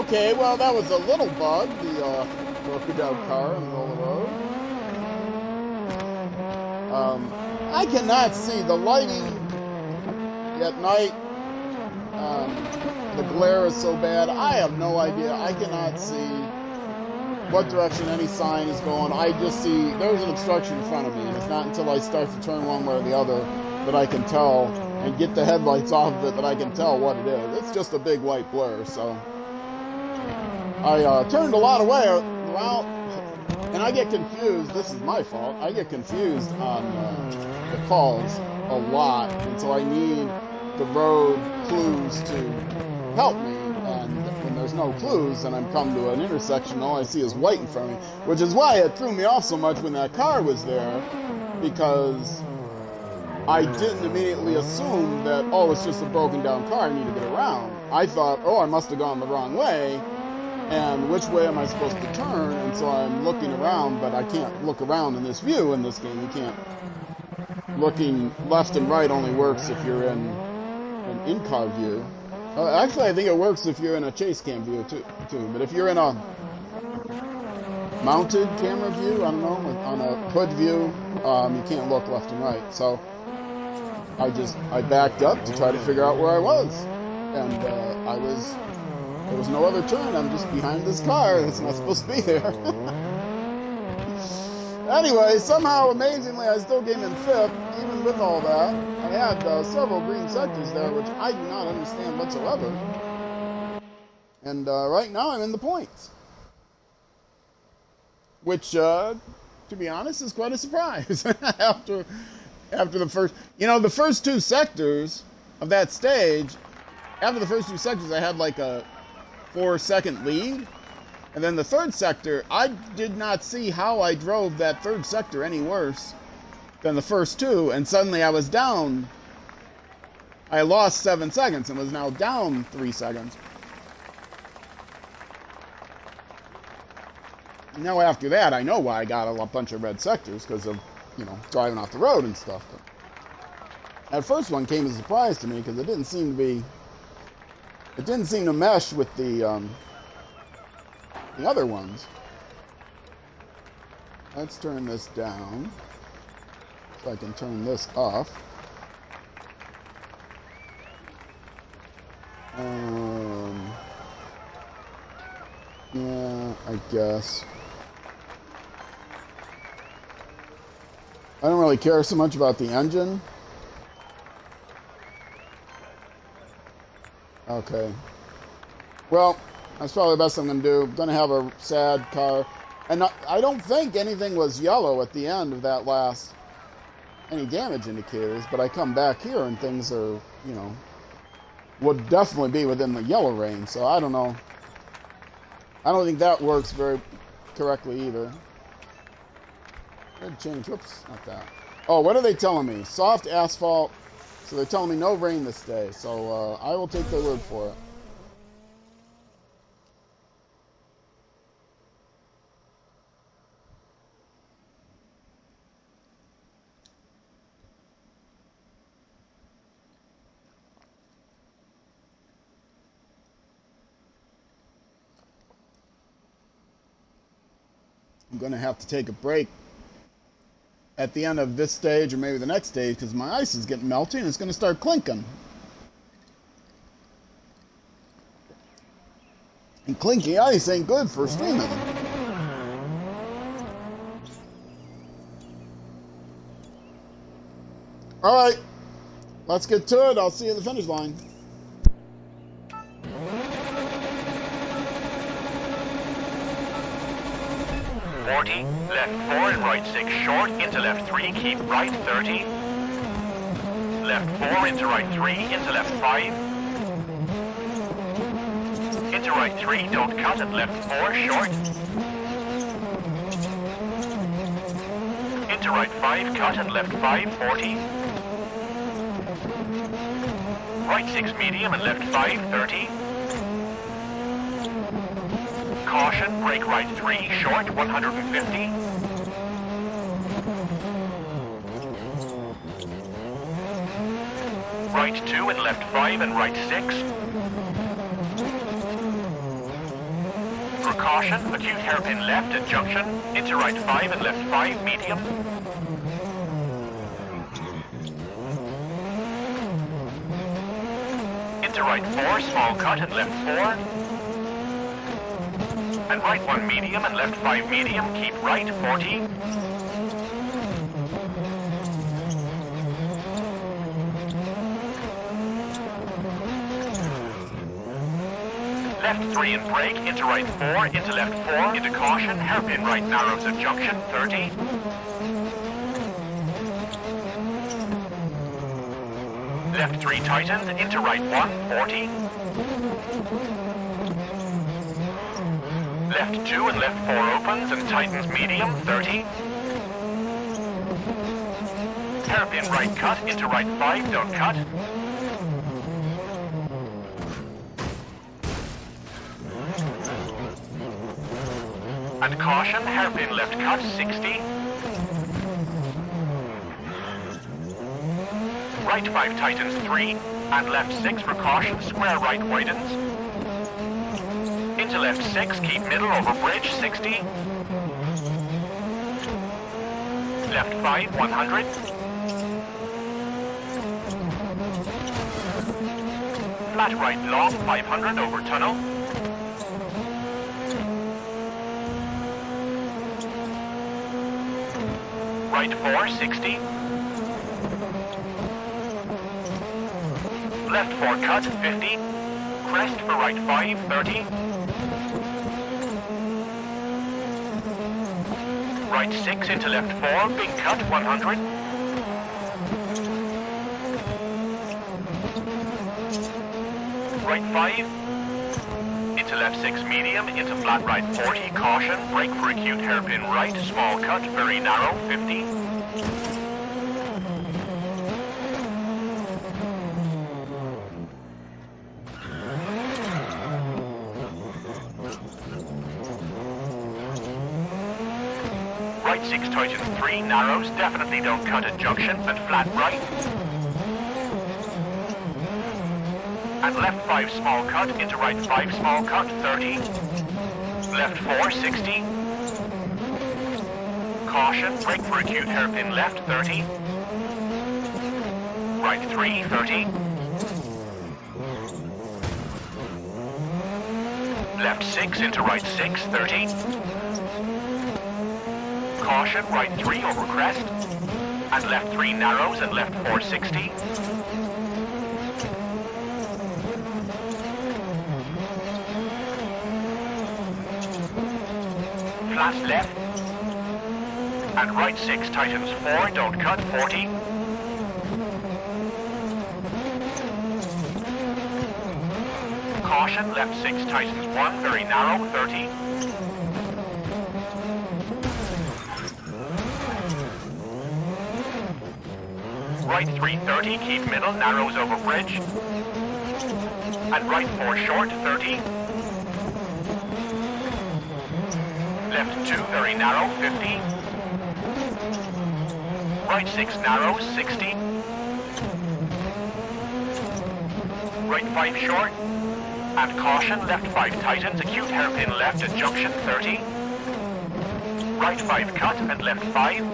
Okay, well, that was a little bug, the broken down car in the middle of the road. I cannot see the lighting at night. The glare is so bad. I have no idea. I cannot see what direction any sign is going. I just see there's an obstruction in front of me, and it's not until I start to turn one way or the other that I can tell and get the headlights off of it that I can tell what it is. It's just a big white blur, so I turned a lot of way around, and I get confused. This is my fault. I get confused on the calls a lot, and so I need the road clues to help me. And when there's no clues, and I'm come to an intersection, all I see is white in front of me, which is why it threw me off so much when that car was there, because I didn't immediately assume that, oh, it's just a broken down car, I need to get around. I thought, oh, I must have gone the wrong way, and which way am I supposed to turn? And so I'm looking around, but I can't look around in this view in this game. You can't. Looking left and right only works if you're in an in-car view. Actually, I think it works if you're in a chase cam view too. But if you're in a mounted camera view, I don't know, on a hood view, you can't look left and right. So I backed up to try to figure out where I was, and there was no other turn. I'm just behind this car that's not supposed to be there. Anyway, somehow, amazingly, I still came in fifth, even with all that. I had several green sectors there, which I do not understand whatsoever. And right now, I'm in the points. Which, to be honest, is quite a surprise. after the first... You know, the first two sectors of that stage, after the first two sectors, I had like a 4-second lead. And then the third sector, I did not see how I drove that third sector any worse than the first two, and suddenly I was down. I lost 7 seconds and was now down 3 seconds. Now after that, I know why I got a bunch of red sectors, because of, you know, driving off the road and stuff. But that first one came as a surprise to me, because it didn't seem to mesh with the other ones. Let's turn this down so I can turn this off. Yeah, I guess. I don't really care so much about the engine. Okay. Well, that's probably the best I'm going to do. I'm going to have a sad car. And I don't think anything was yellow at the end of that last, any damage indicators, but I come back here and things are, you know, would definitely be within the yellow range. So I don't know. I don't think that works very correctly either. Red change. Whoops, not that. Oh, what are they telling me? Soft asphalt. So they're telling me no rain this day. So I will take their word for it. I'm going to have to take a break at the end of this stage or maybe the next stage because my ice is getting melty and it's going to start clinking. And clinky ice ain't good for streaming. Alright, let's get to it. I'll see you at the finish line. Left 4 and right 6 short, into left 3, keep right 30. Left 4 into right 3, into left 5. Into right 3, don't cut at left 4, short. Into right 5, cut at left 5, 40. Right 6 medium and left 5, 30. Caution, brake right 3, short, 150. Right 2 and left 5 and right 6. caution, acute hairpin left at junction, into right 5 and left 5, medium. Into right 4, small cut and left 4. And right 1 medium and left 5 medium, keep right 40. Left 3 and brake, into right 4, into left 4, into caution, hairpin right narrows at junction, 30. Left 3 tightens, into right 1, 40. Left 2 and left 4 opens and tightens medium, 30. Hairpin right cut, into right 5, don't cut. And caution, hairpin left cut, 60. Right 5 tightens 3, and left 6 for caution, square right widens. Into left 6, keep middle over bridge, 60. Left 5, 100. Flat right long, 500 over tunnel. Right 4, 60. Left 4 cut, 50. Crest for right 5, 30. Right 6 into left 4, big cut, 100. Right 5. Into left 6 medium, into flat right 40, caution, brake for acute hairpin right, small cut, very narrow, 50. Right 6 tightens 3, narrows, definitely don't cut at junction, and flat right. And left 5 small cut, into right 5 small cut, 30. Left 4, 60. Caution, brake for acute hairpin left, 30. Right 3, 30. Left 6 into right 6, 30. Caution, right 3 over crest. And left 3 narrows and left 4, 60. Flat left. And right 6 tightens 4, don't cut, 40. Caution, left 6 tightens 1, very narrow, 30. Right 3, 30, keep middle, narrows over bridge. And right 4 short, 30. Left 2, very narrow, 50. Right 6 narrows, 60. Right 5 short. And caution, left 5 tightens, acute hairpin left at junction, 30. Right 5 cut and left 5.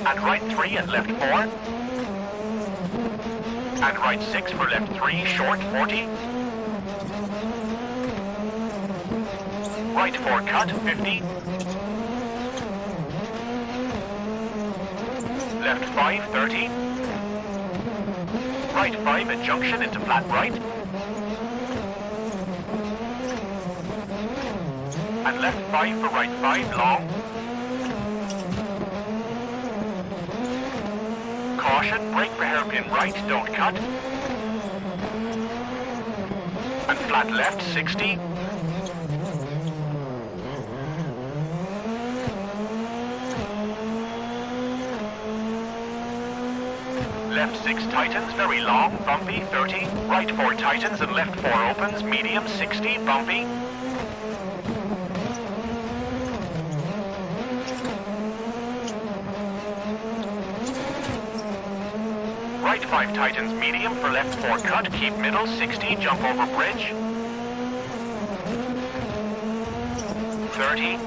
And right 3 and left 4. And right 6 for left 3, short, 40. Right 4 cut, 50. Left 5, 30. Right 5 at junction into flat right. And left 5 for right 5, long. Caution, brake for hairpin right, don't cut. And flat left, 60. Left 6 tightens, very long, bumpy, 30. Right 4 tightens and left 4 opens, medium, 60, bumpy. Right 5 tightens medium for left 4 cut, keep middle 60, jump over bridge. 30.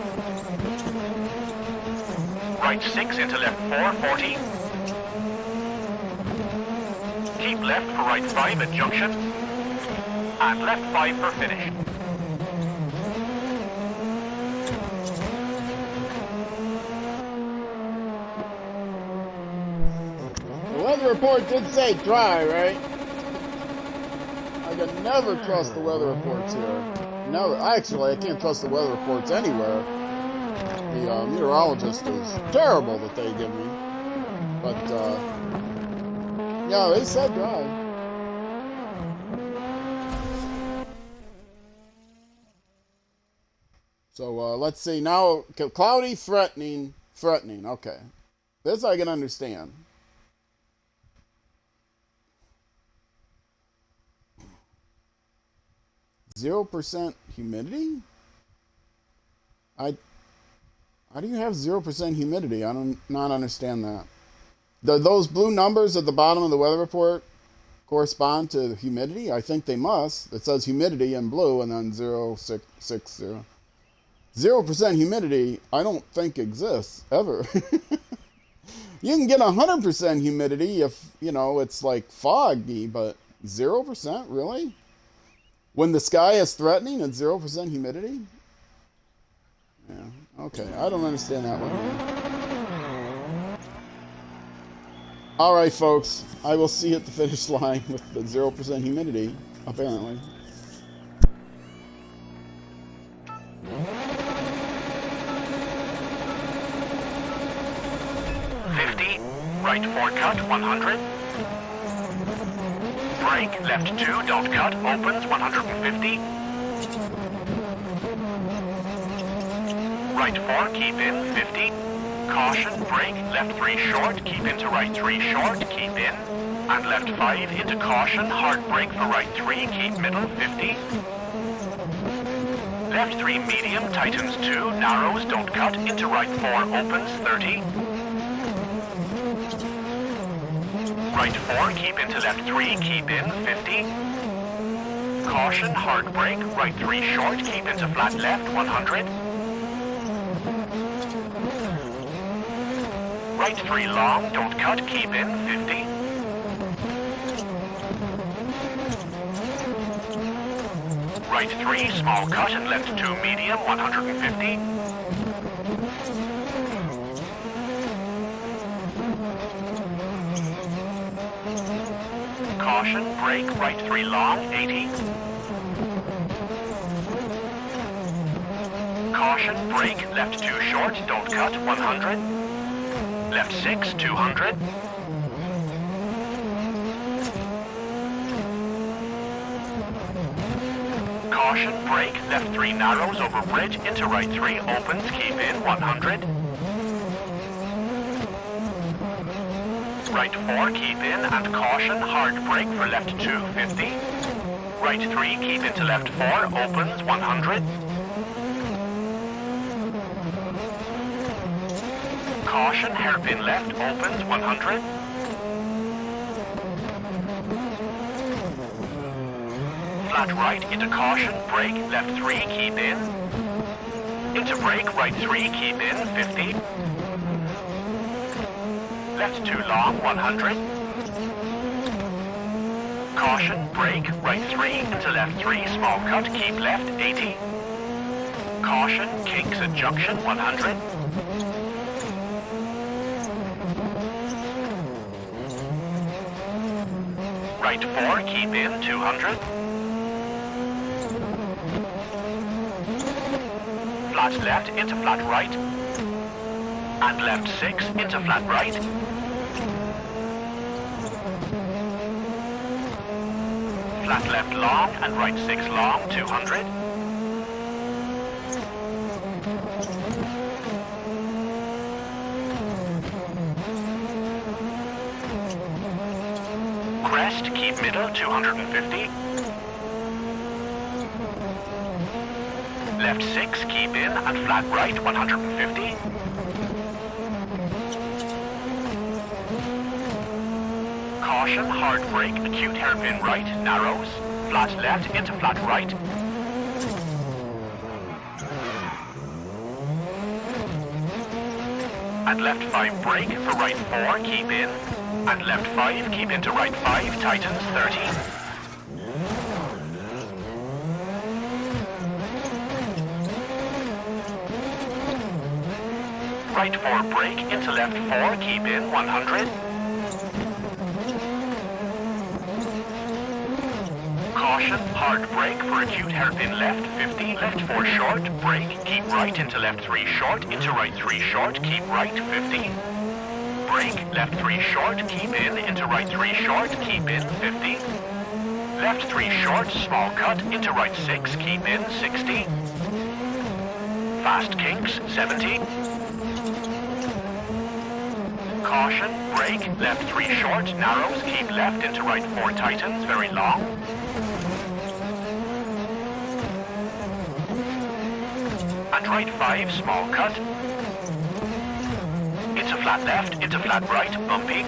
Right 6 into left 4, 40. Keep left for right 5 at junction. And left 5 for finish. The weather report did say dry, right? I can never trust the weather reports here. Never. Actually, I can't trust the weather reports anywhere. The meteorologist is terrible that they give me. But, yeah, they said dry. So, let's see. Now, cloudy, threatening. Okay. This I can understand. 0% humidity? How do you have 0% humidity? I don't not understand that. Those blue numbers at the bottom of the weather report correspond to humidity? I think they must. It says humidity in blue and then 0.660. 0% humidity, I don't think exists ever. You can get 100% humidity if, you know, it's like foggy, but 0%? Really? When the sky is threatening, it's 0% humidity? Yeah, okay. I don't understand that one. All right, folks. I will see you at the finish line with the 0% humidity, apparently. Right 4 cut, 100. Brake, left 2, don't cut, opens, 150. Right 4, keep in, 50. Caution, brake, left 3 short, keep into right 3 short, keep in. And left 5 into caution, hard brake for right 3, keep middle, 50. Left 3 medium, tightens 2, narrows, don't cut, into right 4, opens, 30. Right 4, keep into left 3, keep in, 50. Caution, hard brake, right 3 short, keep into flat left, 100. Right 3 long, don't cut, keep in, 50. Right 3, small cut and left 2 medium, 150. Caution, brake, right 3 long, 80. Caution, brake, left 2 short, don't cut, 100. Left 6, 200. Caution, brake, left 3 narrows over bridge, into right 3, opens, keep in, 100. Right 4, keep in, and caution, hard brake for left 2, 50. Right 3, keep into left 4, opens, 100. Caution, hairpin left, opens, 100. Flat right, into caution, brake, left 3, keep in. Into brake, right 3, keep in, 50. Left 2 long, 100. Caution, brake, right 3, into left 3, small cut, keep left, 80. Caution, kinks at junction, 100. Right 4, keep in, 200. Flat left into flat right. And left 6 into flat right. Flat left long and right 6 long, 200. Crest, keep middle, 250. Left 6, keep in, and flat right, 150. Caution, hard brake, acute hairpin right, narrows. Flat left into flat right. And left 5 brake for right 4, keep in. And left 5, keep into right 5, tightens 30. Right 4 brake into left 4, keep in 100. Caution, hard brake for acute hairpin left 50, left 4 short, brake, keep right into left 3 short, into right 3 short, keep right 50. Brake, left 3 short, keep in, into right 3 short, keep in 50. Left 3 short, small cut, into right 6, keep in 60. Fast kinks 70. Caution, brake, left 3 short, narrows, keep left into right 4 tightens, very long. And right 5, small cut. Into flat left, into flat right, bumpy.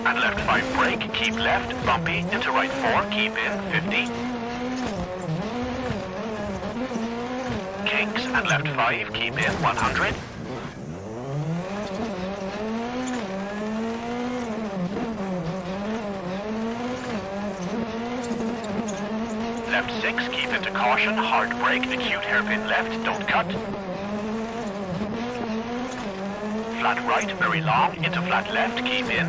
And left 5 brake, keep left, bumpy, into right 4, keep in, 50. Kinks and left 5, keep in, 100. Left 6, keep into caution, hard brake, acute hairpin left, don't cut. Flat right, very long, into flat left, keep in.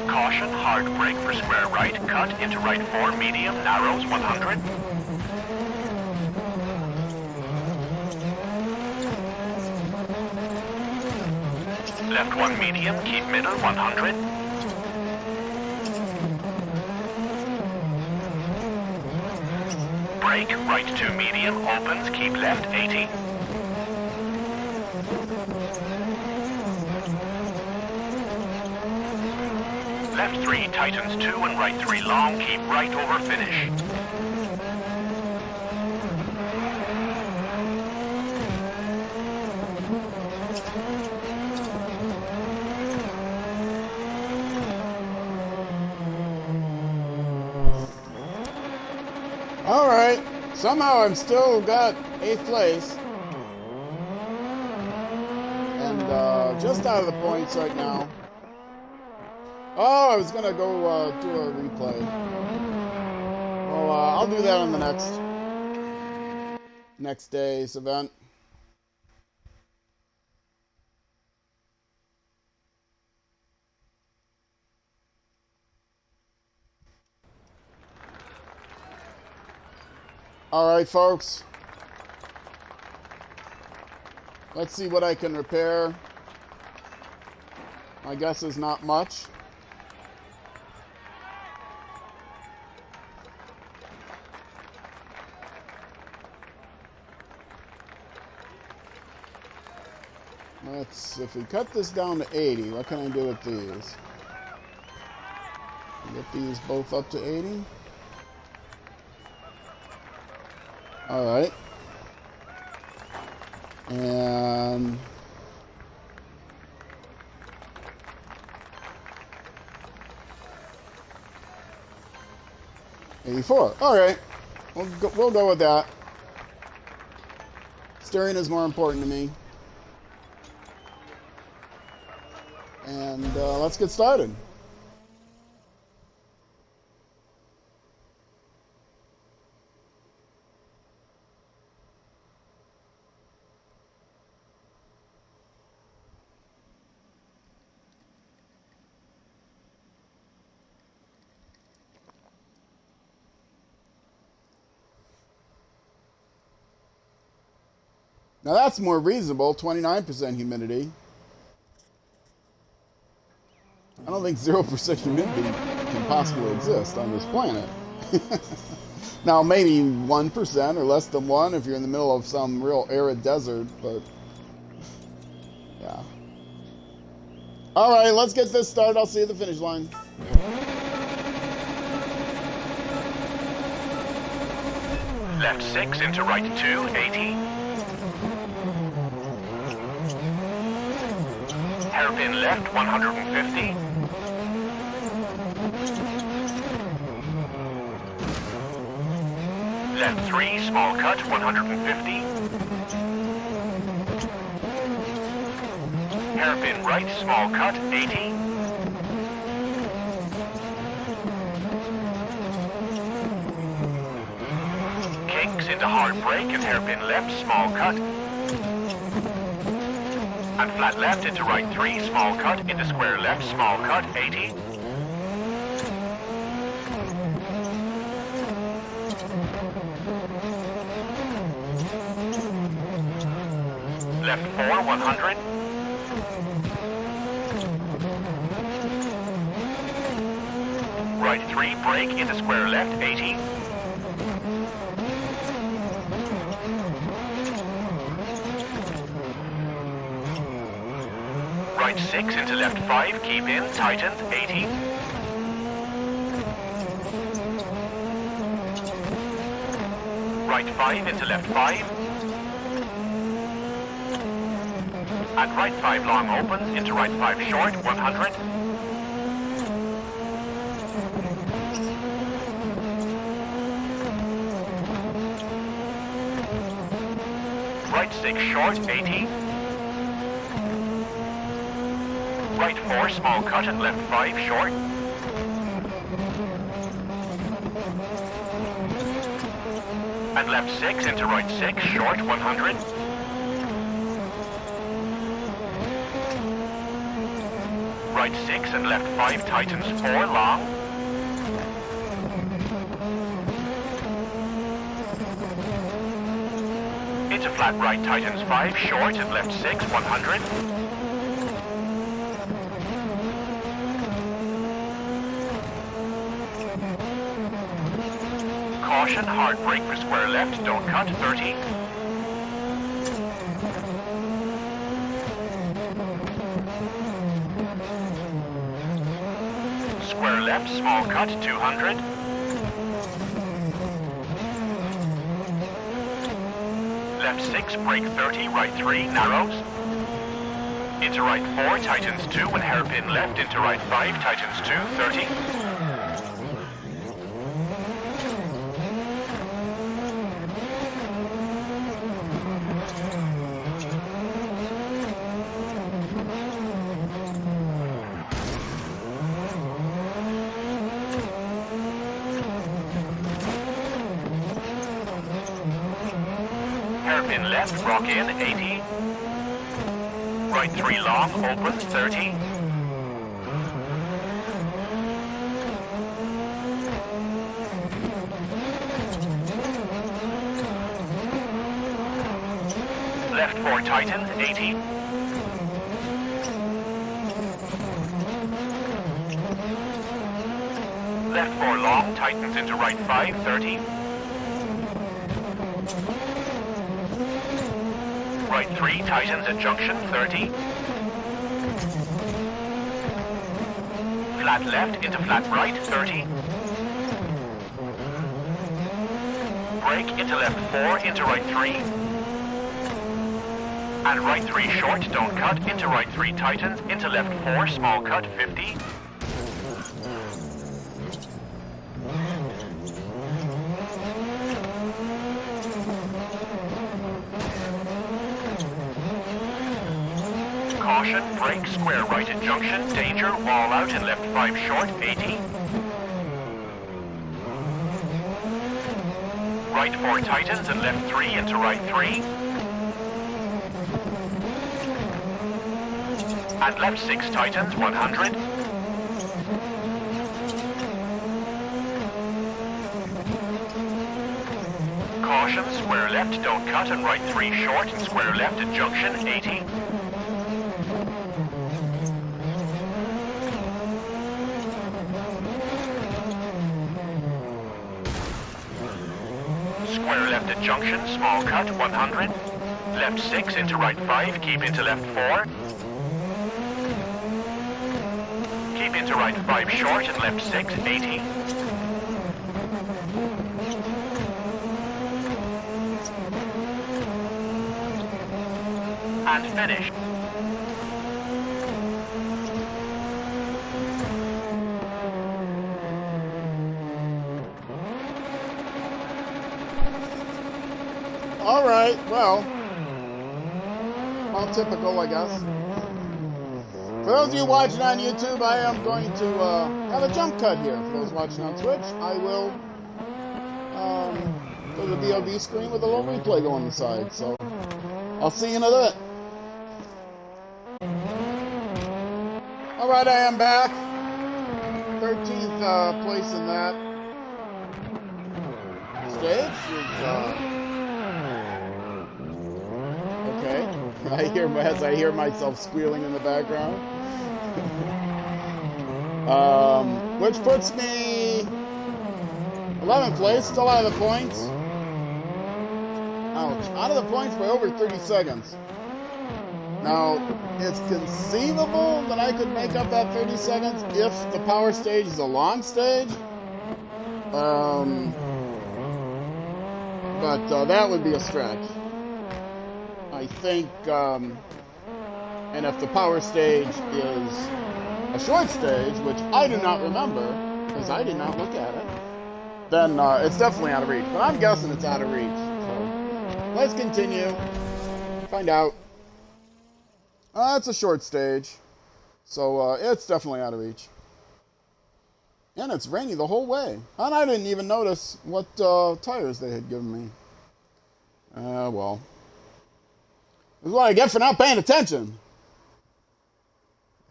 Caution, hard brake for square right, cut, into right 4, medium, narrows, 100. Left 1 medium, keep middle, 100. Brake, right 2 medium, opens, keep left, 80. Left 3 tightens 2 and right 3 long, keep right over finish. Alright, somehow I'm still got 8th place. And just out of the points right now. Oh, I was gonna go do a replay. Well, I'll do that on the next day's event. Alright, folks. Let's see what I can repair. My guess is not much. If we cut this down to 80, what can I do with these? Get these both up to 80. Alright. And $84. Alright. We'll go with that. Steering is more important to me. And let's get started. Now that's more reasonable, 29% humidity. I don't think 0% humidity can possibly exist on this planet. Now, maybe 1% or less than 1 if you're in the middle of some real arid desert, but yeah. All right, let's get this started. I'll see you at the finish line. Left 6 into right 2, 80. Hairpin left 150. Left 3, small cut 150. Hairpin right, small cut 80. Kinks into hard brake and hairpin left, small cut. And flat left into right 3, small cut, into square left, small cut, 80. Left 4, 100. Right 3, brake, into square left, 80. Right 6 into left 5, keep in, tightened, 80. Right 5 into left 5. And right 5 long opens, into right 5 short, 100. Right 6 short, 80. Right 4 small cut and left 5 short. And left 6 into right 6 short, 100. Right 6 and left 5 tightens 4 long. Into flat right tightens 5 short and left 6, 100. Caution, hard brake for square left, don't cut, 30. Square left, small cut, 200. Left 6, brake 30, right 3, narrows. Into right 4, tightens 2, and hairpin left, into right 5, tightens 2, 30. Hairpin left, rock in, 80. Right 3 long, opens, 30. Left 4 tightens, 80. Left 4 long, tightens into right 5, 30. Right 3 tightens at junction, 30. Flat left into flat right, 30. Brake into left 4, into right 3. And right 3 short, don't cut, into right 3 tightens, into left 4, small cut, 50. Caution, brake, square right at junction, danger, wall out and left 5 short, 80. Right 4 tightens and left 3 into right 3. And left 6 tightens, 100. Caution, square left, don't cut and right 3 short and square left at junction, 80. Square left at junction, small cut, 100. Left 6 into right 5, keep into left 4. Keep into right 5 short and left 6, 80. And finish. All right, well, all typical, I guess. For those of you watching on YouTube, I am going to have a jump cut here. For those watching on Twitch, I will go to the VOD screen with a little replay going on the side. So I'll see you in a bit. All right, I am back. 13th place in that stage. Okay. I hear myself squealing in the background. Which puts me 11th place, still out of the points. Ouch. Out of the points by over 30 seconds. Now, it's conceivable that I could make up that 30 seconds if the power stage is a long stage. But that would be a stretch. I think, and if the power stage is a short stage, which I do not remember, because I did not look at it, then it's definitely out of reach. But I'm guessing it's out of reach. So let's continue. Find out. It's a short stage, so it's definitely out of reach. And it's rainy the whole way. And I didn't even notice what tires they had given me. Well. This is what I get for not paying attention.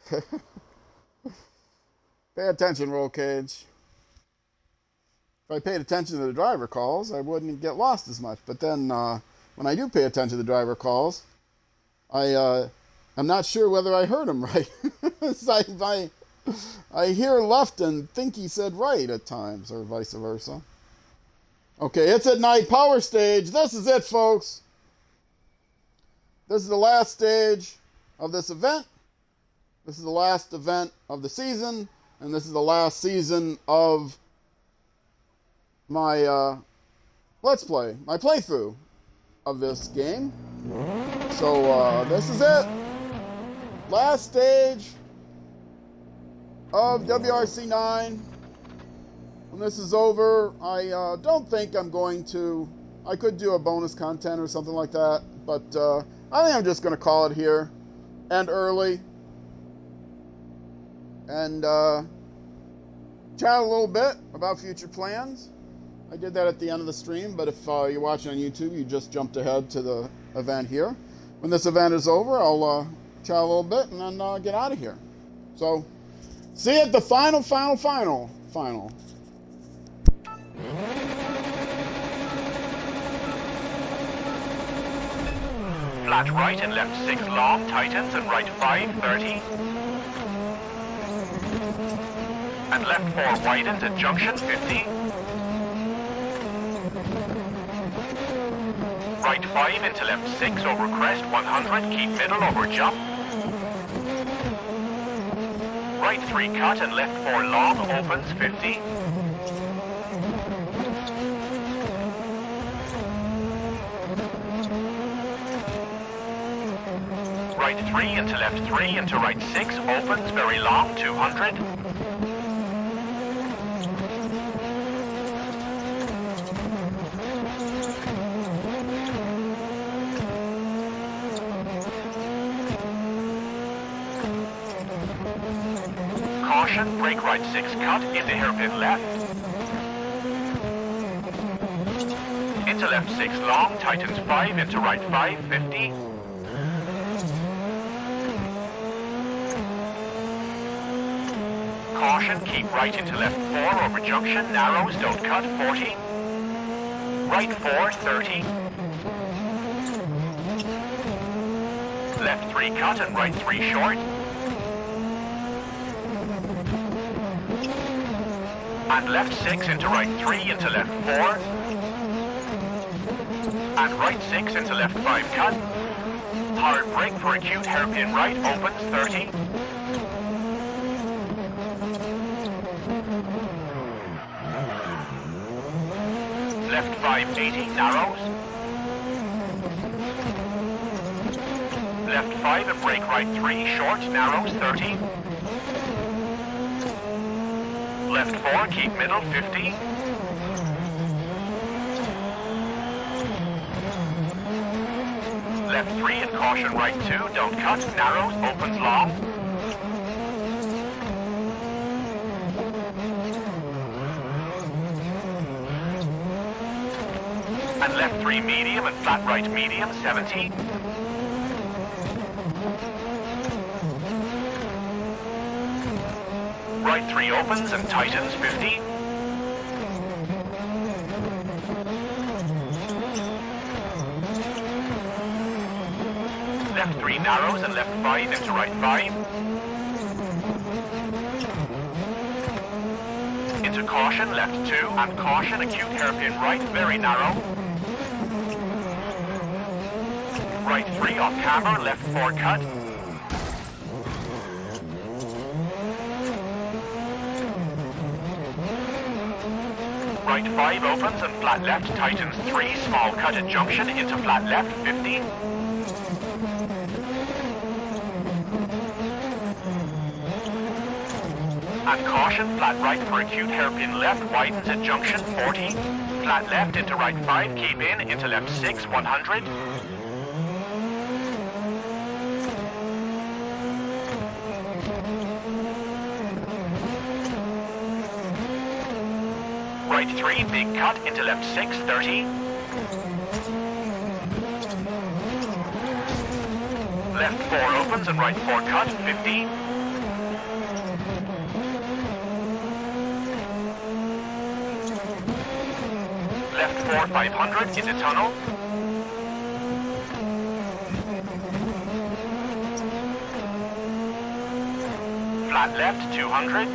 Pay attention, roll cage. If I paid attention to the driver calls, I wouldn't get lost as much. But then when I do pay attention to the driver calls, I'm not sure whether I heard him right. I hear left and think he said right at times, or vice versa. Okay, it's at night, power stage. This is it, folks. This is the last stage of this event. This is the last event of the season. And this is the last season of my Let's Play, my playthrough of this game. So this is it. Last stage of WRC 9. When this is over, I don't think I'm going to... I could do a bonus content or something like that, but I think I'm just going to call it here. End early. And chat a little bit about future plans. I did that at the end of the stream, but if you're watching on YouTube, you just jumped ahead to the event here. When this event is over, I'll chat a little bit and then get out of here. So, see you at the final. Flat right and left 6 long, tightens, and right 5, 30. And left 4 widens at junction 50. Right 5 into left 6 over crest 100, keep middle over jump. Right 3 cut and left 4 long, opens 50. Right 3 into left 3 into right 6, opens very long, 200. Caution, brake right 6 cut, into hairpin left. Into left 6 long, tightens 5, into right 5, 50. Caution, keep right into left 4 over junction, narrows, don't cut, 40. Right 4, 30. Left 3 cut and right 3 short. And left 6 into right 3 into left 4. And right 6 into left 5 cut. Hard brake for acute hairpin right, opens 30. Left 5, 80, narrows. Left 5 and brake right 3, short, narrows, 30. Left 4, keep middle, 50. left 3 and caution right 2, don't cut, narrows, opens long. And left 3 medium and flat right medium, 70. Right 3 opens and tightens, 50. Left 3 narrows and left 5 into right 5. Into caution, left 2, and caution, acute hairpin right, very narrow. Right 3 off camber, left 4 cut. Right 5 opens and flat left, tightens 3, small cut at junction, into flat left, 50. And caution, flat right for acute hairpin left, widens at junction, 40. Flat left into right 5, keep in, into left 6, 100. Right 3, big cut, into left 6, 30. Left 4 opens and right 4 cut, 50. Left 4, 500, into tunnel. Flat left, 200.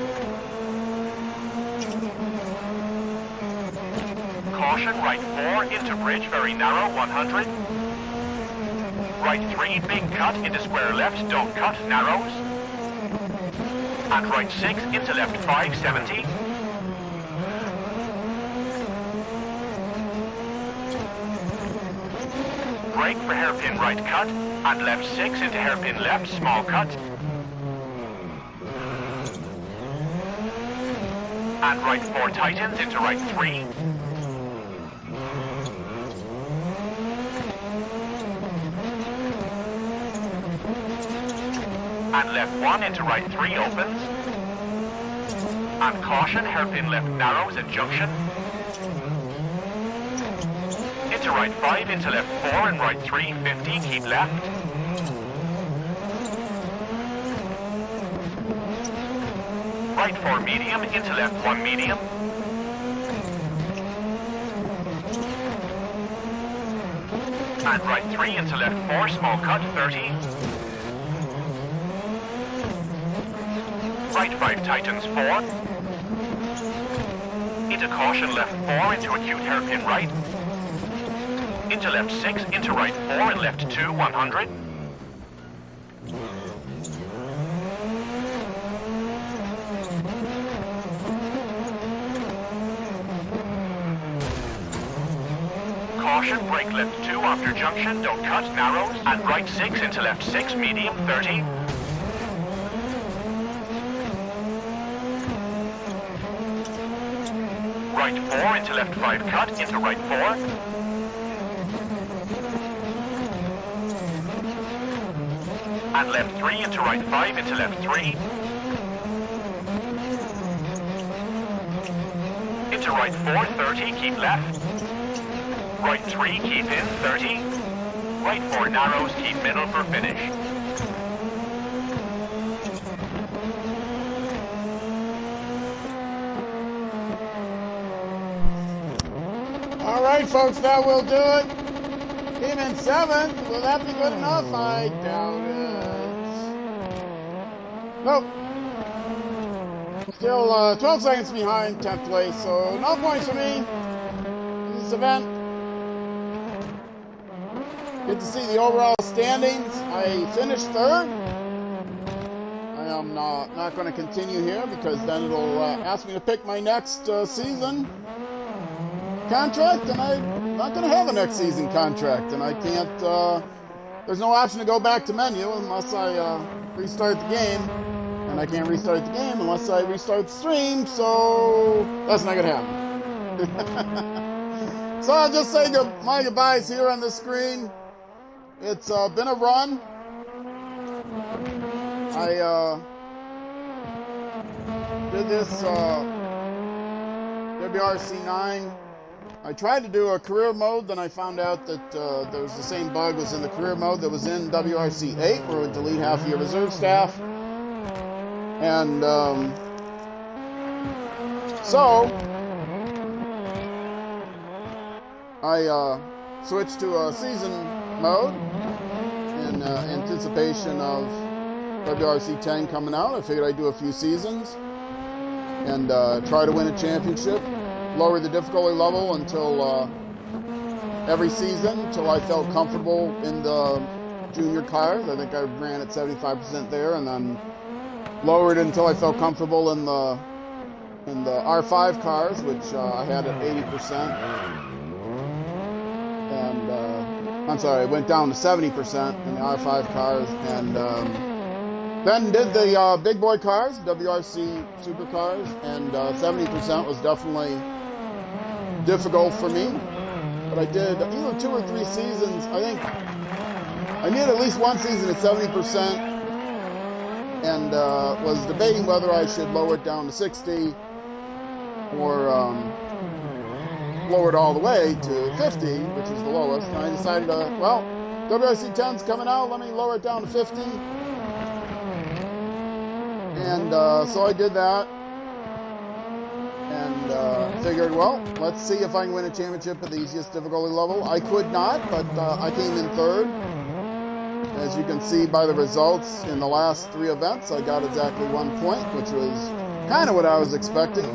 Caution, right 4, into bridge, very narrow, 100. Right 3, big cut, into square left, don't cut, narrows. And right 6, into left 5, 70. Brake for hairpin right cut, and left 6 into hairpin left, small cut. And right 4 tightens into right 3. And left 1 into right 3 opens. And caution, hairpin left narrows at junction. Into right 5, into left 4 and right 3, 50, keep left. Right 4 medium, into left 1 medium. And right 3 into left 4, small cut, 30. Right 5 tightens 4. Into caution left 4 into acute hairpin right. Into left 6, into right 4 and left 2, 100. Caution, brake left 2 after junction, don't cut, narrows. And right 6 into left 6, medium, 30. Right 4 into left 5 cut, into right 4. And left 3 into right 5 into left 3. Into right 4, 30, keep left. Right 3, keep in, 30. Right 4 narrows, keep middle for finish. All right, folks, that will do it. Came in 7th. Will that be good enough? I doubt it. Nope. Still 12 seconds behind 10th place, so no points for me in this event. Good to see the overall standings. I finished 3rd. I am not going to continue here because then it'll ask me to pick my next season contract, and I'm not going to have a next season contract, and I can't, there's no option to go back to menu unless I restart the game, and I can't restart the game unless I restart the stream, so that's not going to happen. So I'll just say my goodbyes here on the screen. It's been a run. I did this WRC 9. I tried to do a career mode, then I found out that there was the same bug was in the career mode that was in WRC 8, where it would delete half of your reserve staff. And so I switched to a season mode in anticipation of WRC 10 coming out. I figured I'd do a few seasons and try to win a championship. Lower the difficulty level until every season until I felt comfortable in the junior cars. I think I ran at 75% there, and then lowered it until I felt comfortable in the R5 cars, which I had at 80%. And I'm sorry, I went down to 70% in the R5 cars, and then did the big boy cars, WRC supercars, and 70% was definitely difficult for me. But I did either 2 or 3 seasons. I think I did at least one season at 70%, and was debating whether I should lower it down to 60 or lower it all the way to 50, which is the lowest. And I decided, well, WRC 10's coming out, let me lower it down to 50. And so I did that, and figured, well, let's see if I can win a championship at the easiest difficulty level. I could not, but I came in third. As you can see by the results in the last 3 events, I got exactly 1 point, which was kind of what I was expecting.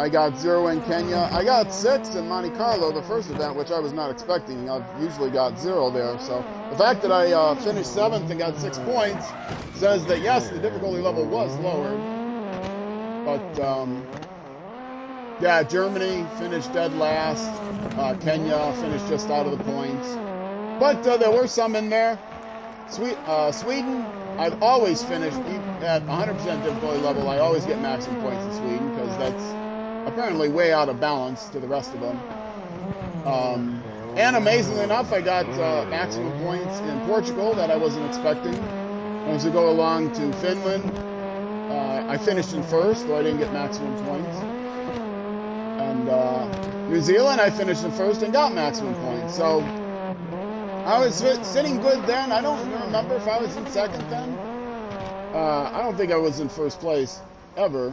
I got 0 in Kenya. I got 6 in Monte Carlo, the first event, which I was not expecting. I've usually got 0 there. So the fact that I finished 7th and got 6 points says that, yes, the difficulty level was lowered. But, yeah, Germany finished dead last. Kenya finished just out of the points. But there were some in there. Sweden, I've always finished at 100% difficulty level. I always get maximum points in Sweden because that's apparently way out of balance to the rest of them. And amazingly enough, I got maximum points in Portugal that I wasn't expecting. As we go along to Finland, I finished in first, though I didn't get maximum points. And New Zealand, I finished in first and got maximum points. So I was sitting good then. I don't remember if I was in second then. I don't think I was in first place ever.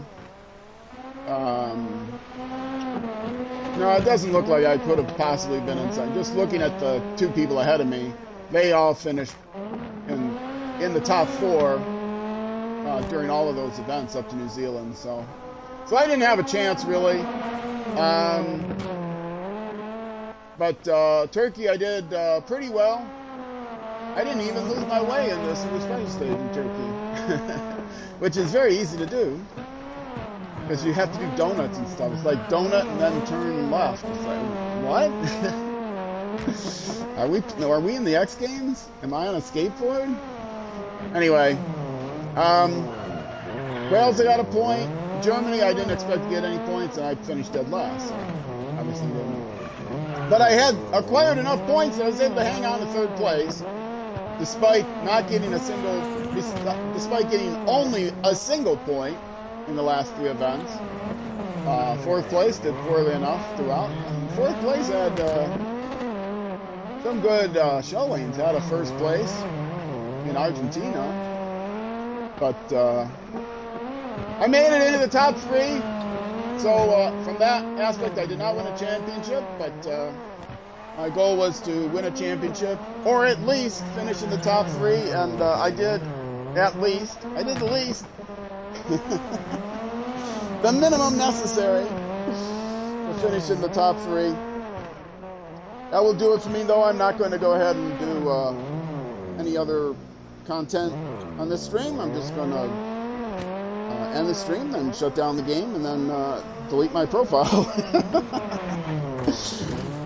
No, it doesn't look like I could have possibly been in second. Just looking at the 2 people ahead of me, they all finished in the top 4 during all of those events up to New Zealand. So I didn't have a chance really. But Turkey, I did pretty well. I didn't even lose my way in the super special stage in Turkey, which is very easy to do because you have to do donuts and stuff. It's like donut and then turn left. It's like, what? Are we in the X Games? Am I on a skateboard? Anyway, Wales, I got a point. Germany, I didn't expect to get any points, and I finished dead last. So obviously didn't. But I had acquired enough points that I was able to hang on to 3rd place, despite not getting despite getting only a single point in the last 3 events. 4th place did poorly enough throughout. 4th place had some good showings. Had a 1st place in Argentina, but I made it into the top 3. So from that aspect, I did not win a championship, but my goal was to win a championship, or at least finish in the top 3, and I did at least. I did the least. The minimum necessary to finish in the top 3. That will do it for me, though. I'm not going to go ahead and do any other content on this stream. I'm just going to end the stream, then shut down the game, and then delete my profile.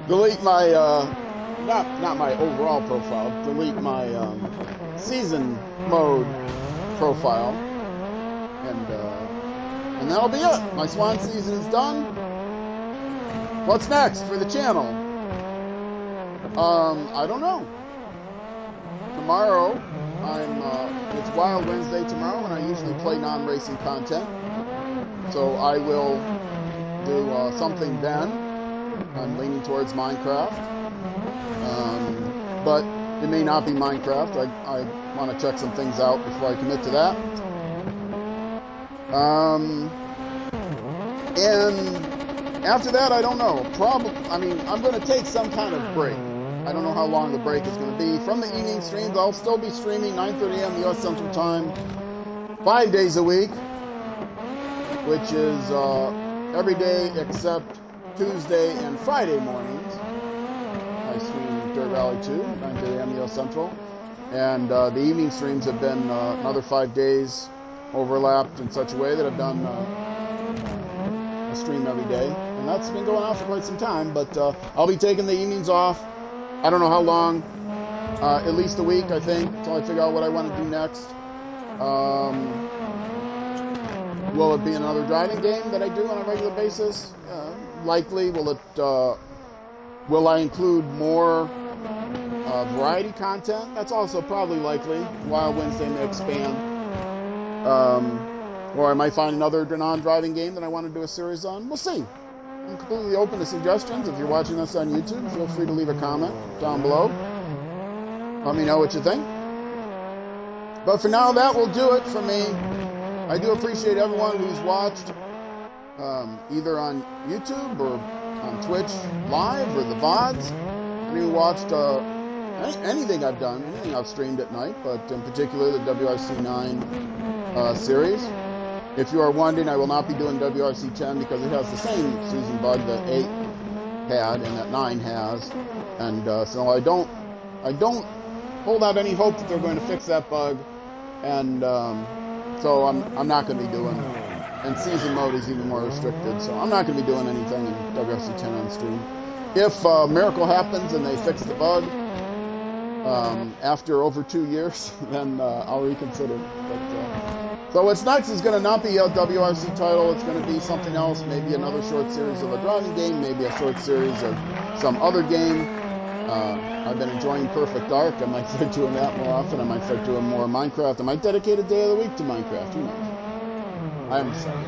Delete my not my overall profile. Delete my season mode profile, and that'll be it. My swan season is done. What's next for the channel? I don't know. Tomorrow, it's Wild Wednesday tomorrow, and I usually play non-racing content. So I will do something then. I'm leaning towards Minecraft. But it may not be Minecraft. I want to check some things out before I commit to that. And after that, I don't know. I'm going to take some kind of break. I don't know how long the break is going to be. From the evening streams, I'll still be streaming 9:30 a.m. U.S. Central Time, 5 days a week, which is every day except Tuesday and Friday mornings. I stream Dirt Rally 2, 9:30 a.m. U.S. Central. And the evening streams have been another 5 days overlapped in such a way that I've done a stream every day. And that's been going on for quite some time, but I'll be taking the evenings off. I don't know how long, at least a week, I think, until I figure out what I want to do next. Will it be another driving game that I do on a regular basis? Likely. Will I include more variety content? That's also probably likely. Wild Wednesday may expand. Or I might find another non-driving game that I want to do a series on. We'll see. I'm completely open to suggestions. If you're watching this on YouTube, feel free to leave a comment down below. Let me know what you think. But for now, that will do it for me. I do appreciate everyone who's watched either on YouTube or on Twitch live or the VODs. Anyone who watched anything I've done, anything I've streamed at night, but in particular the WRC 9 series. If you are wondering, I will not be doing WRC 10 because it has the same season bug that 8 had and that 9 has, and so I don't hold out any hope that they're going to fix that bug, and so I'm not going to be doing. And season mode is even more restricted, so I'm not going to be doing anything in WRC 10 on stream. If a miracle happens and they fix the bug after over 2 years, then I'll reconsider. So what's next is going to not be a WRC title. It's going to be something else, maybe another short series of a driving game, maybe a short series of some other game. I've been enjoying Perfect Dark. I might start doing that more often. I might start doing more Minecraft. I might dedicate a day of the week to Minecraft. Who knows? I haven't decided.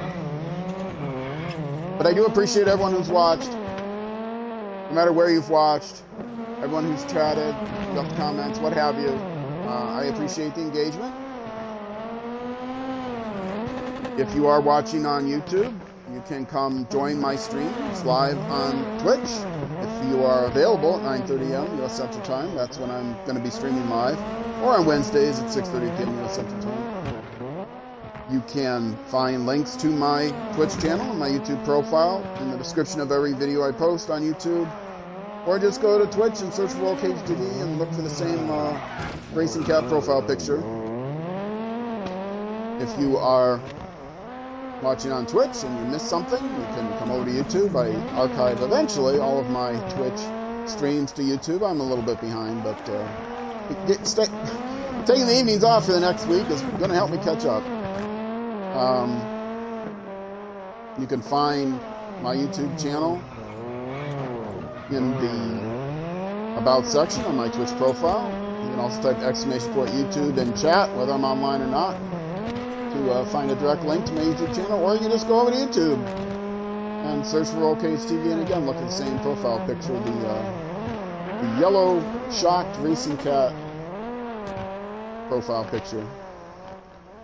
But I do appreciate everyone who's watched, no matter where you've watched, everyone who's chatted, left comments, what have you. I appreciate the engagement. If you are watching on YouTube, you can come join my streams live on Twitch. If you are available at 9:30 a.m. U.S. Central Time, that's when I'm going to be streaming live. Or on Wednesdays at 6:30 p.m. U.S. Central Time. You can find links to my Twitch channel and my YouTube profile in the description of every video I post on YouTube. Or just go to Twitch and search for Roll Cage TV and look for the same Racing Cat profile picture. If you are watching on Twitch and you missed something, you can come over to YouTube. I archive eventually all of my Twitch streams to YouTube. I'm a little bit behind, but taking the evenings off for the next week is going to help me catch up. You can find my YouTube channel in the About section on my Twitch profile. You can also type !YouTube in chat, whether I'm online or not, to find a direct link to my YouTube channel, or you can just go over to YouTube and search for Roll Cage TV, and again, look at the same profile picture, the yellow shocked Racing Cat profile picture.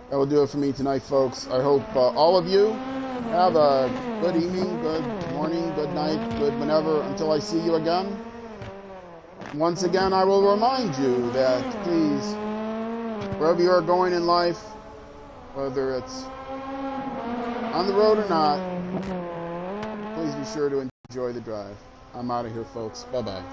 That will do it for me tonight, folks. I hope all of you have a good evening, good morning, good night, good whenever, until I see you again. Once again, I will remind you that, please, wherever you are going in life, whether it's on the road or not, please be sure to enjoy the drive. I'm out of here, folks. Bye-bye.